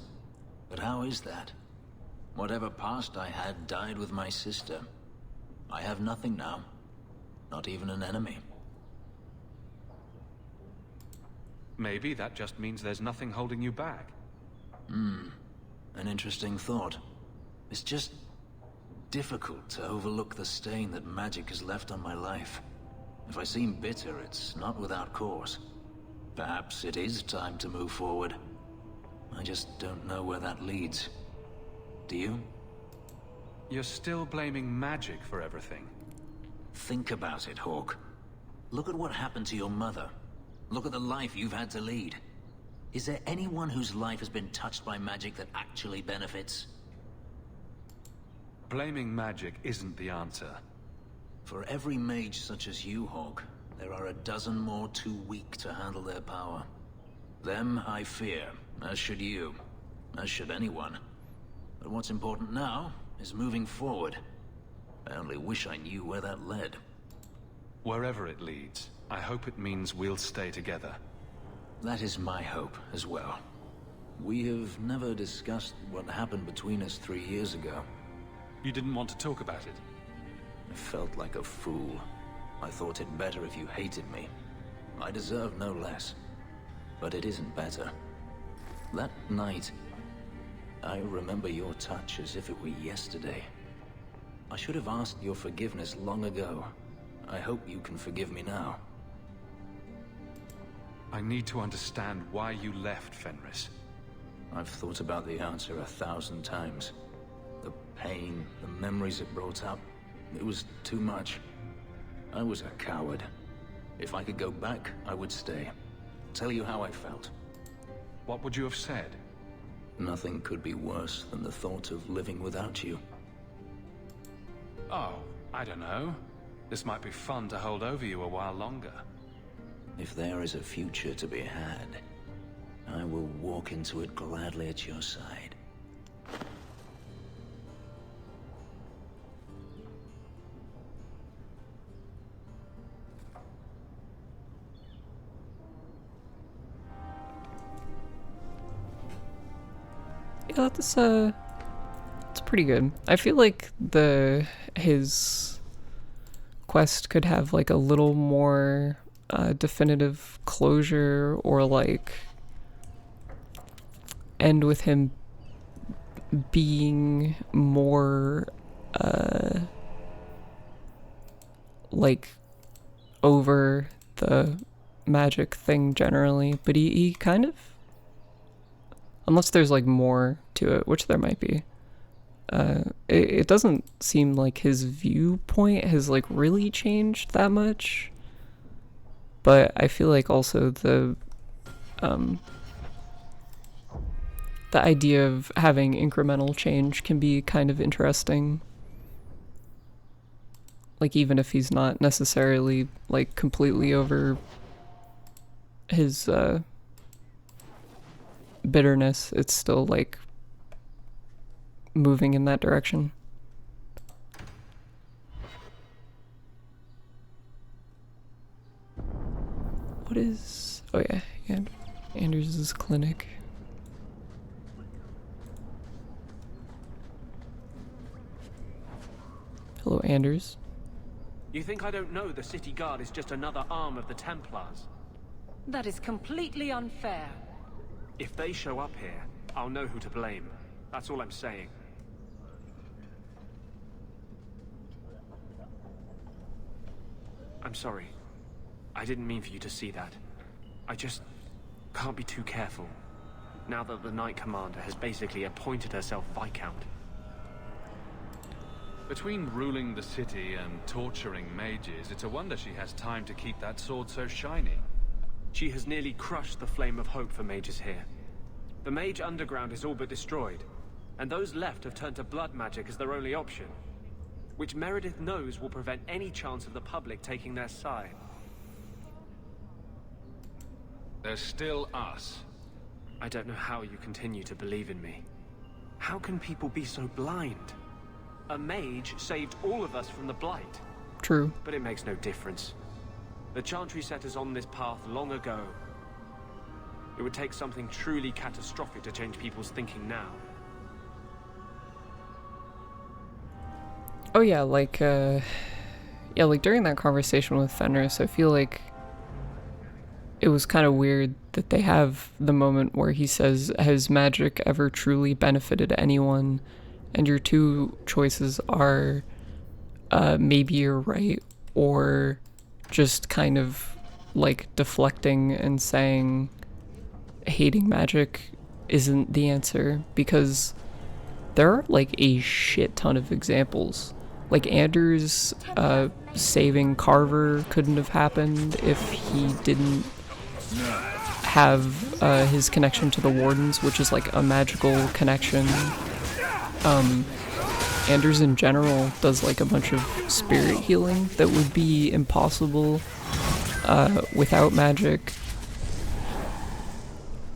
But how is that? Whatever past I had died with my sister. I have nothing now. Not even an enemy. Maybe that just means there's nothing holding you back. An interesting thought. It's just difficult to overlook the stain that magic has left on my life. If I seem bitter, it's not without cause. Perhaps it is time to move forward. I just don't know where that leads. Do you? You're still blaming magic for everything. Think about it, Hawk. Look at what happened to your mother. Look at the life you've had to lead. Is there anyone whose life has been touched by magic that actually benefits? Blaming magic isn't the answer. For every mage such as you, Hawk, there are a dozen more too weak to handle their power. Them I fear, as should you, as should anyone. But what's important now is moving forward. I only wish I knew where that led. Wherever it leads, I hope it means we'll stay together. That is my hope as well. We have never discussed what happened between us 3 years ago. You didn't want to talk about it? I felt like a fool. I thought it better if you hated me. I deserve no less. But it isn't better. That night, I remember your touch as if it were yesterday. I should have asked your forgiveness long ago. I hope you can forgive me now. I need to understand why you left Fenris. I've thought about the answer 1,000 times. The pain, the memories it brought up, it was too much. I was a coward. If I could go back, I would stay. Tell you how I felt. What would you have said? Nothing could be worse than the thought of living without you. Oh, I don't know. This might be fun to hold over you a while longer. If there is a future to be had, I will walk into it gladly at your side. Yeah, it's pretty good. I feel like his quest could have like a little more definitive closure, or like end with him being more like over the magic thing generally, but he kind of, unless there's like more to it, which there might be, it doesn't seem like his viewpoint has like really changed that much. But I feel like also the idea of having incremental change can be kind of interesting. Like, even if he's not necessarily like completely over his bitterness, it's still like moving in that direction. What is... oh yeah, Anders' clinic. Hello, Anders. You think I don't know the city guard is just another arm of the Templars? That is completely unfair. If they show up here, I'll know who to blame. That's all I'm saying. I'm sorry. I didn't mean for you to see that. I just can't be too careful, now that the Knight Commander has basically appointed herself Viscount. Between ruling the city and torturing mages, it's a wonder she has time to keep that sword so shiny. She has nearly crushed the flame of hope for mages here. The Mage Underground is all but destroyed, and those left have turned to blood magic as their only option, which Meredith knows will prevent any chance of the public taking their side. There's still us. I don't know how you continue to believe in me. How can people be so blind? A mage saved all of us from the Blight. True. But it makes no difference. The Chantry set us on this path long ago. It would take something truly catastrophic to change people's thinking now. Oh yeah, like during that conversation with Fenris, I feel like it was kind of weird that they have the moment where he says, "Has magic ever truly benefited anyone?" And your two choices are maybe you're right, or just kind of like deflecting and saying hating magic isn't the answer, because there are like a shit ton of examples. Like Anders saving Carver couldn't have happened if he didn't have his connection to the Wardens, which is like a magical connection. Anders in general does like a bunch of spirit healing that would be impossible without magic.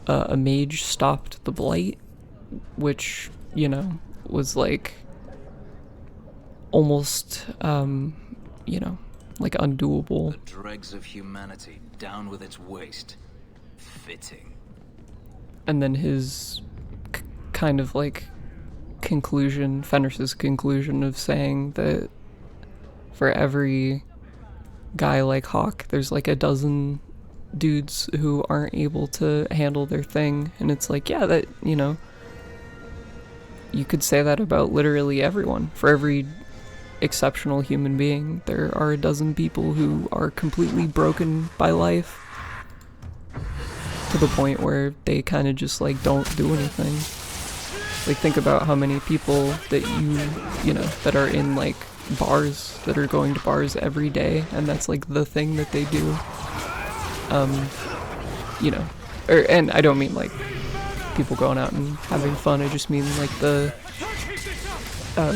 A mage stopped the Blight, which, you know, was like almost, you know, like undoable. The dregs of humanity down with its waste. Fitting. And then his kind of like conclusion, Fenris's conclusion of saying that for every guy like Hawk, there's like a dozen dudes who aren't able to handle their thing. And it's like, yeah, that, you know, you could say that about literally everyone. For every exceptional human being, there are a dozen people who are completely broken by life to the point where they kind of just like don't do anything. Like, think about how many people that you know, that are in like bars, that are going to bars every day, and that's like the thing that they do. You know, and I don't mean like people going out and having fun, I just mean like the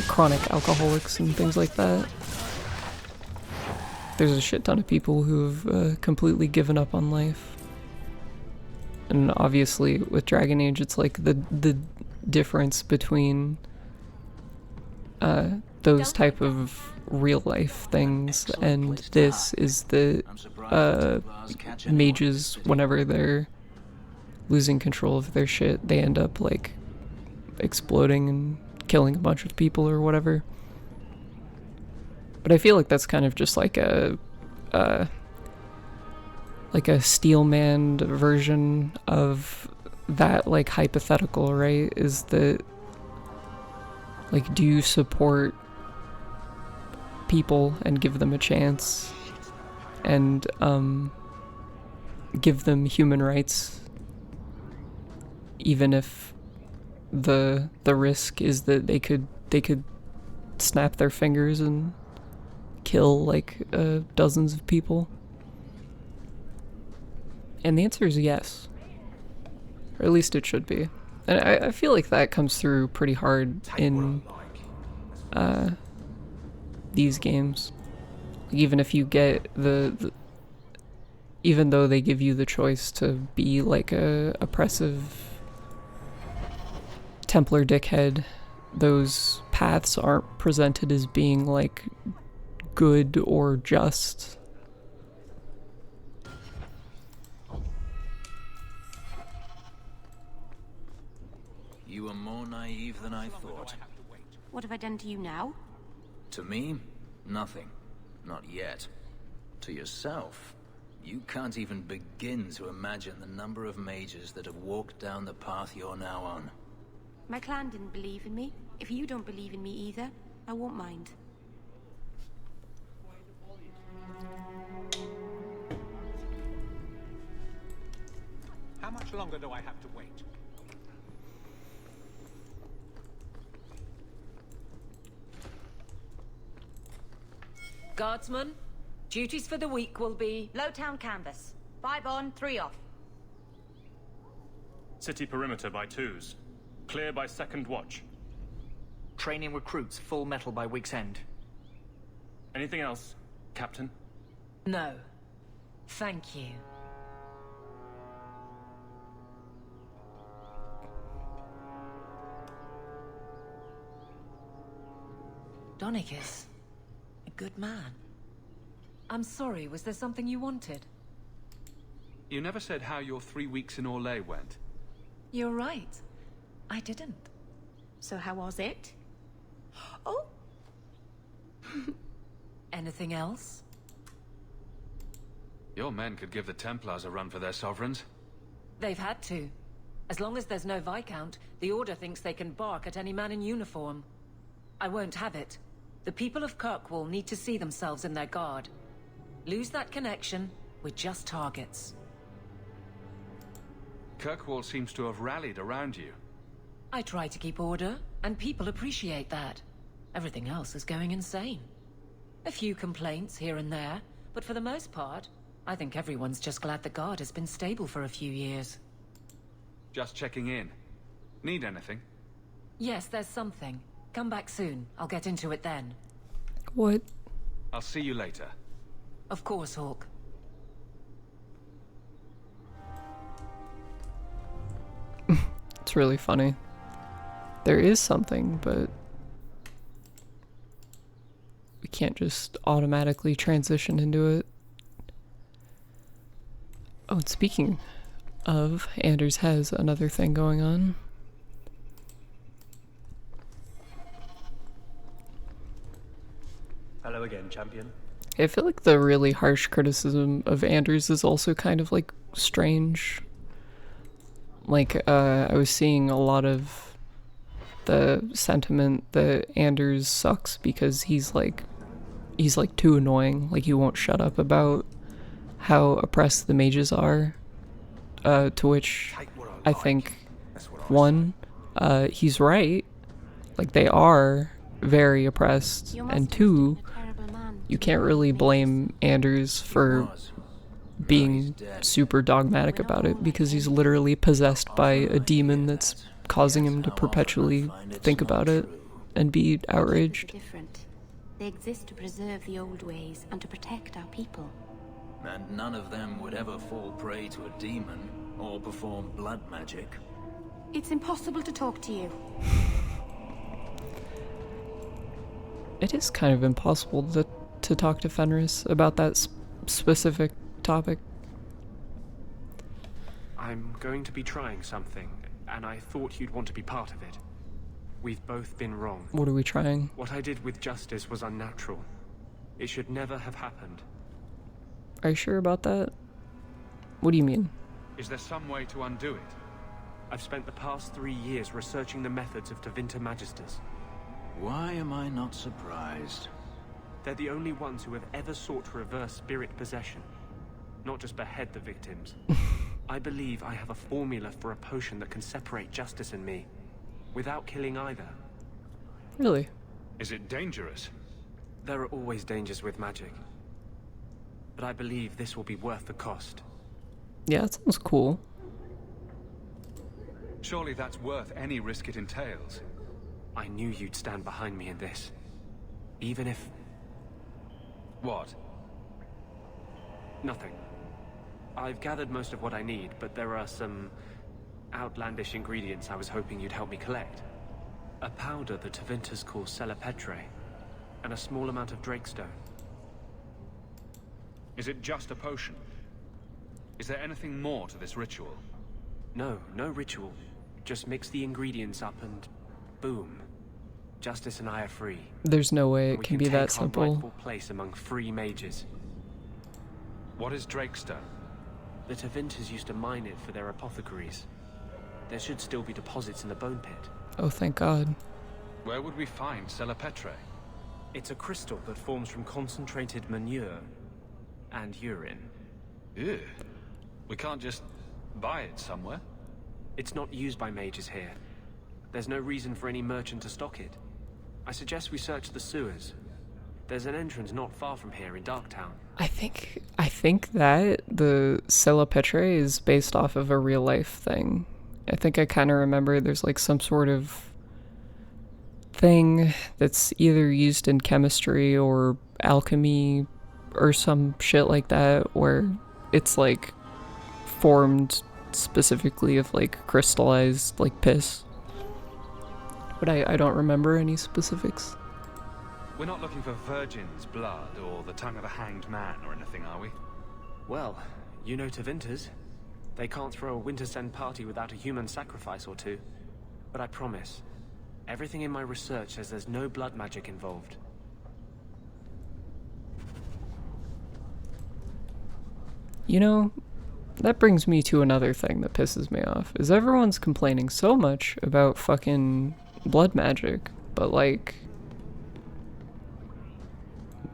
chronic alcoholics and things like that. There's a shit ton of people who've completely given up on life. And obviously with Dragon Age, it's like the difference between those type of real life things and this is that mages, whenever they're losing control of their shit, they end up like exploding and killing a bunch of people or whatever. But I feel like that's kind of just like a Steelman version of that, like, hypothetical, right? Is that, like, do you support people and give them a chance and give them human rights, even if the risk is that they could snap their fingers and kill like dozens of people? And the answer is yes. Or at least it should be. And I feel like that comes through pretty hard in these games. Even if you get even though they give you the choice to be like a oppressive Templar dickhead, those paths aren't presented as being like good or just. You are more naive than I thought. What have I done to you now? To me, nothing. Not yet. To yourself, you can't even begin to imagine the number of mages that have walked down the path you're now on. My clan didn't believe in me. If you don't believe in me either, I won't mind. How much longer do I have to wait? Guardsman, duties for the week will be... Lowtown canvas. 5 on, 3 off. City perimeter by 2s. Clear by 2nd watch. Training recruits full metal by week's end. Anything else, Captain? No. Thank you. Donicus. A good man. I'm sorry, was there something you wanted? You never said how your 3 weeks in Orlais went. You're right. I didn't. So how was it? Oh! Anything else? Your men could give the Templars a run for their sovereigns. They've had to. As long as there's no Viscount, the Order thinks they can bark at any man in uniform. I won't have it. The people of Kirkwall need to see themselves in their guard. Lose that connection, we're just targets. Kirkwall seems to have rallied around you. I try to keep order, and people appreciate that. Everything else is going insane. A few complaints here and there, but for the most part, I think everyone's just glad the guard has been stable for a few years. Just checking in. Need anything? Yes, there's something. Come back soon. I'll get into it then. What? I'll see you later. Of course, Hawk. It's really funny. There is something, but can't just automatically transition into it. Oh, and speaking of, Anders has another thing going on. Hello again, champion. I feel like the really harsh criticism of Anders is also kind of like strange. Like, I was seeing a lot of the sentiment that Anders sucks because he's like too annoying. Like, he won't shut up about how oppressed the mages are. To which I think, one, he's right. Like, they are very oppressed, and two, you can't really blame Anders for being super dogmatic about it because he's literally possessed by a demon that's causing him to perpetually think about it and be outraged. They exist to preserve the old ways and to protect our people. And none of them would ever fall prey to a demon or perform blood magic. It's impossible to talk to you. It is kind of impossible to talk to Fenris about that specific topic. I'm going to be trying something, and I thought you'd want to be part of it. We've both been wrong. What are we trying? What I did with Justice was unnatural. It should never have happened. Are you sure about that? What do you mean? Is there some way to undo it? I've spent the past 3 years researching the methods of Tevinter Magisters. Why am I not surprised? They're the only ones who have ever sought to reverse spirit possession, not just behead the victims. I believe I have a formula for a potion that can separate Justice and me, without killing either. Really? Is it dangerous? There are always dangers with magic. But I believe this will be worth the cost. Yeah, that sounds cool. Surely that's worth any risk it entails. I knew you'd stand behind me in this. Even if... What? Nothing. I've gathered most of what I need, but there are some outlandish ingredients I was hoping you'd help me collect. A powder the Tevinters call Celepetre, and a small amount of Drakestone. Is it just a potion? Is there anything more to this ritual? No ritual. Just mix the ingredients up and boom. Justice and I are free. There's no way it can be that simple. We can take our rightful place among free mages. What is Drakestone? The Tevinters used to mine it for their apothecaries. There should still be deposits in the bone pit. Oh, thank God. Where would we find Celepetre? It's a crystal that forms from concentrated manure and urine. Ew. We can't just buy it somewhere? It's not used by mages here. There's no reason for any merchant to stock it. I suggest we search the sewers. There's an entrance not far from here in Darktown. I think that the Celepetre is based off of a real life thing. I think I kind of remember there's like some sort of thing that's either used in chemistry or alchemy or some shit like that where it's like formed specifically of like crystallized like piss. But I don't remember any specifics. We're not looking for virgin's blood or the tongue of a hanged man or anything, are we? Well, you know Tevinters. They can't throw a Wintersend party without a human sacrifice or two. But I promise, everything in my research says there's no blood magic involved. You know, that brings me to another thing that pisses me off, is everyone's complaining so much about fucking blood magic, but like,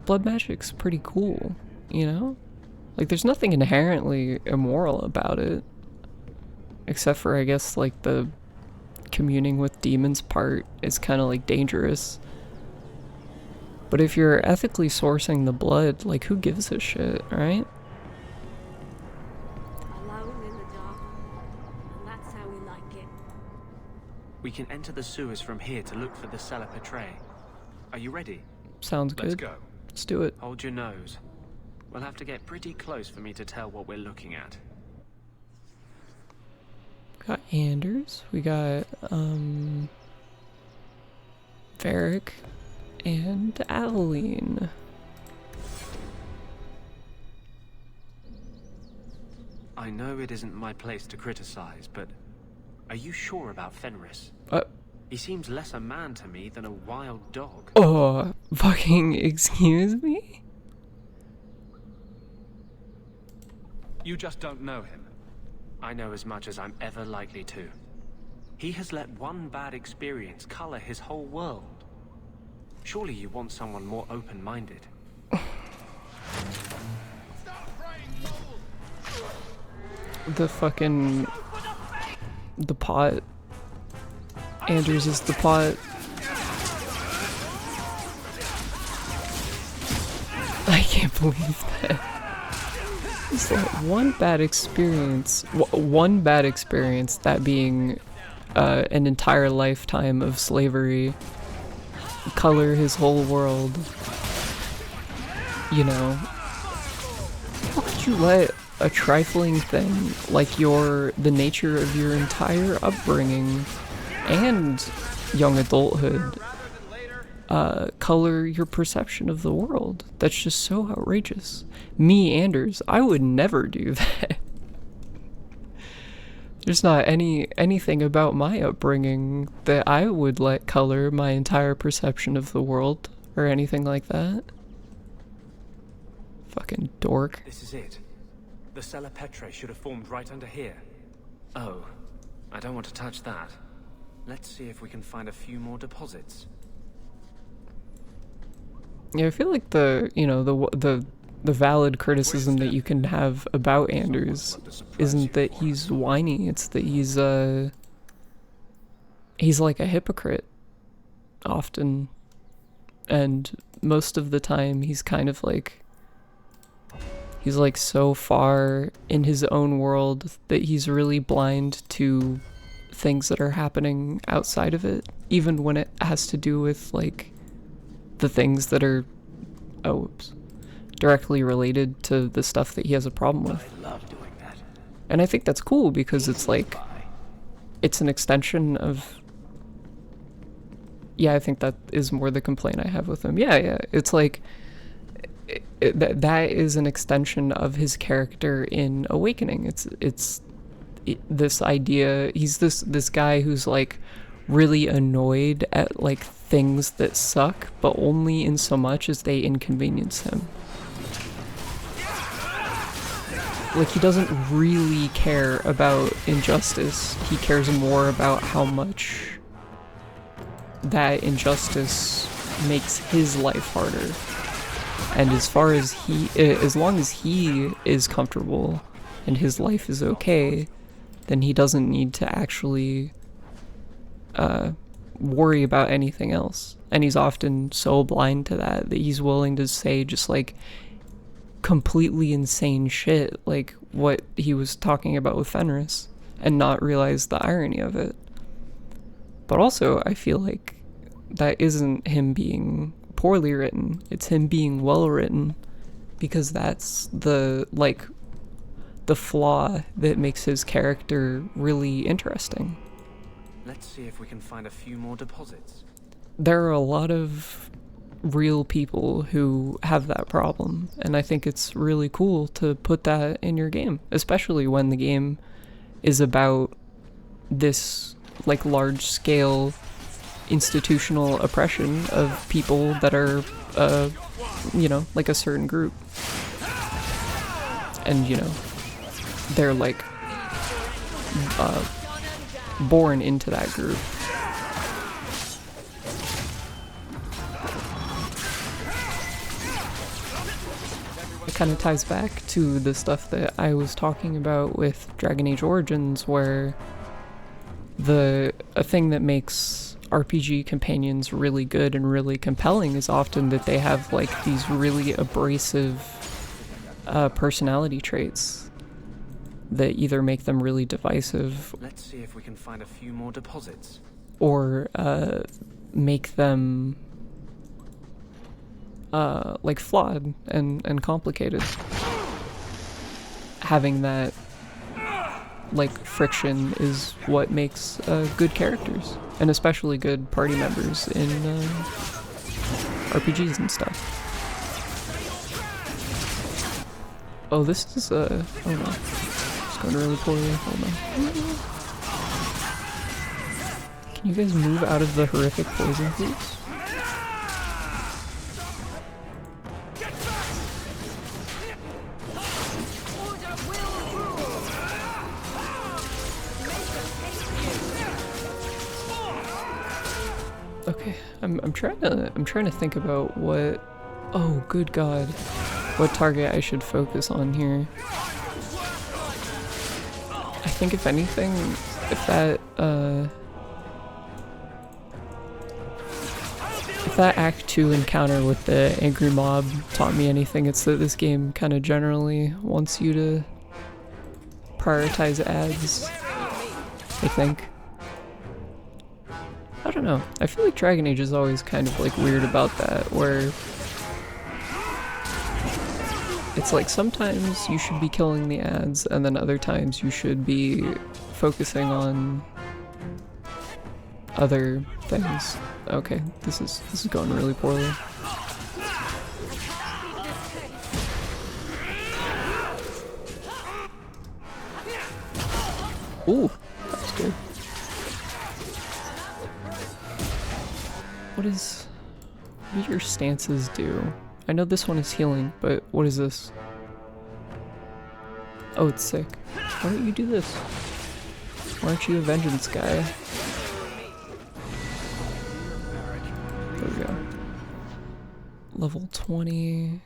blood magic's pretty cool, you know? Like, there's nothing inherently immoral about it, except for, I guess, like, the communing with demons part is kind of, like, dangerous. But if you're ethically sourcing the blood, like, who gives a shit, right? We can enter the sewers from here to look for the Celepetre. Are you ready? Sounds good. Let's go. Let's do it. Hold your nose. We'll have to get pretty close for me to tell what we're looking at. We got Anders. We got, Varric. And Adeline. I know it isn't my place to criticize, but are you sure about Fenris? He seems less a man to me than a wild dog. Oh, fucking excuse me? You just don't know him. I know as much as I'm ever likely to. He has let one bad experience color his whole world. Surely you want someone more open-minded. The fucking... The pot. Anders is the pot. I can't believe that. It's like one bad experience. One bad experience, that being an entire lifetime of slavery, color his whole world. You know, how could you let a trifling thing like the nature of your entire upbringing and young adulthood color your perception of the world? That's just so outrageous. Me, Anders, I would never do that. There's not anything about my upbringing that I would let color my entire perception of the world or anything like that. Fucking dork. This is it. The Cella Petrae should have formed right under here. Oh, I don't want to touch that. Let's see if we can find a few more deposits. Yeah, I feel like the valid criticism that you can have about Anders isn't that he's whiny, it's that he's like a hypocrite often, and most of the time he's kind of like so far in his own world that he's really blind to things that are happening outside of it, even when it has to do with like the things that are directly related to the stuff that he has a problem with. I love doing that. And I think that's cool because it's like, it's an extension of... Yeah, I think that is more the complaint I have with him. Yeah, it's like, that is an extension of his character in Awakening. It's this idea, he's this guy who's like really annoyed at like things that suck, but only in so much as they inconvenience him. Like, he doesn't really care about injustice. He cares more about how much that injustice makes his life harder. And as long as he is comfortable and his life is okay, then he doesn't need to actually worry about anything else. And he's often so blind to that he's willing to say just like completely insane shit, like what he was talking about with Fenris, and not realize the irony of it. But also, I feel like that isn't him being poorly written, it's him being well written, because that's the flaw that makes his character really interesting. Let's see if we can find a few more deposits. There are a lot of real people who have that problem, and I think it's really cool to put that in your game, especially when the game is about this like large scale institutional oppression of people that are like a certain group, and they're like born into that group. It kind of ties back to the stuff that I was talking about with Dragon Age Origins, where a thing that makes RPG companions really good and really compelling is often that they have like these really abrasive personality traits that either make them really divisive. Let's see if we can find a few more deposits. Or make them like flawed and complicated. Having that like friction is what makes good characters, and especially good party members in RPGs and stuff. Oh, this is oh no, it's going really poorly. Hold on. Can you guys move out of the horrific poison, please? Okay, I'm trying to think about what, oh good god, what target I should focus on here. I think if anything, if that Act 2 encounter with the angry mob taught me anything, it's that this game kind of generally wants you to prioritize ads, I think. I don't know. I feel like Dragon Age is always kind of like weird about that, where it's like sometimes you should be killing the ads and then other times you should be focusing on other things. Okay, this is going really poorly. Ooh, that was good. What do your stances do? I know this one is healing, but what is this? Oh, it's sick. Why don't you do this? Why aren't you a vengeance guy? There we go. Level 20.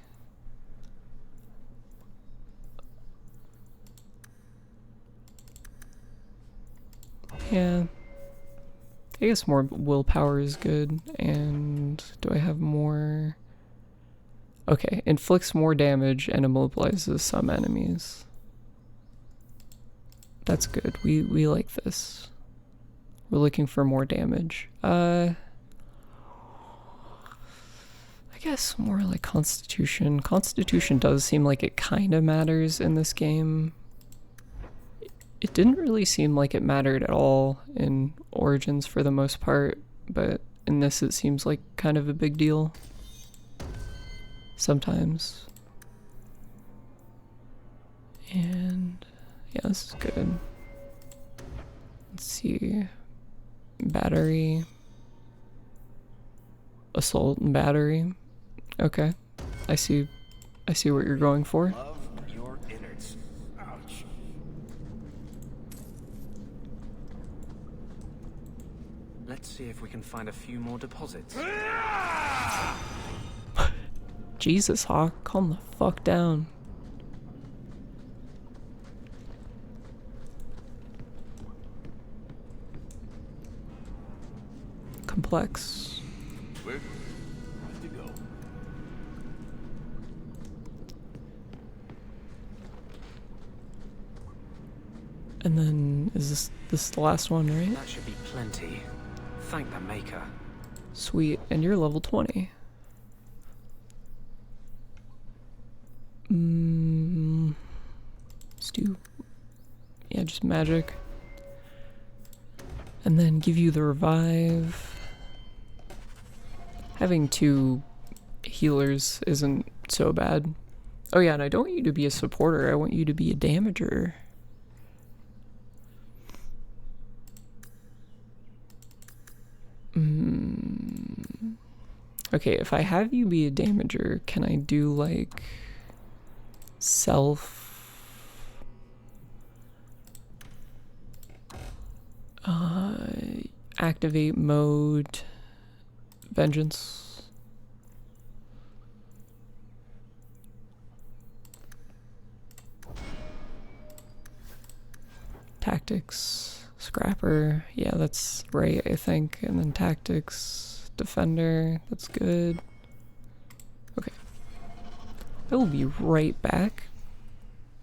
Yeah. I guess more willpower is good, and do I have more? Okay, inflicts more damage and immobilizes some enemies. That's good. We like this. We're looking for more damage. I guess more like Constitution. Constitution does seem like it kind of matters in this game. It didn't really seem like it mattered at all in Origins for the most part, but in this it seems like kind of a big deal. Sometimes. And yeah, this is good. Let's see. Battery. Assault and battery. Okay. I see what you're going for. Let's see if we can find a few more deposits. Jesus, Hawk, calm the fuck down. Complex. We're good to go. And then, is this the last one, right? That should be plenty. Thank the maker. Sweet, and you're level 20. Let's do, yeah, just magic. And then give you the revive. Having 2 healers isn't so bad. Oh yeah, and I don't want you to be a supporter, I want you to be a damager. Okay, if I have you be a damager, can I do like self activate mode vengeance? Tactics, scrapper, yeah, that's right, I think. And then tactics, defender, that's good. Okay. I will be right back.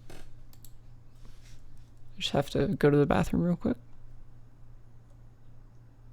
I just have to go to the bathroom real quick.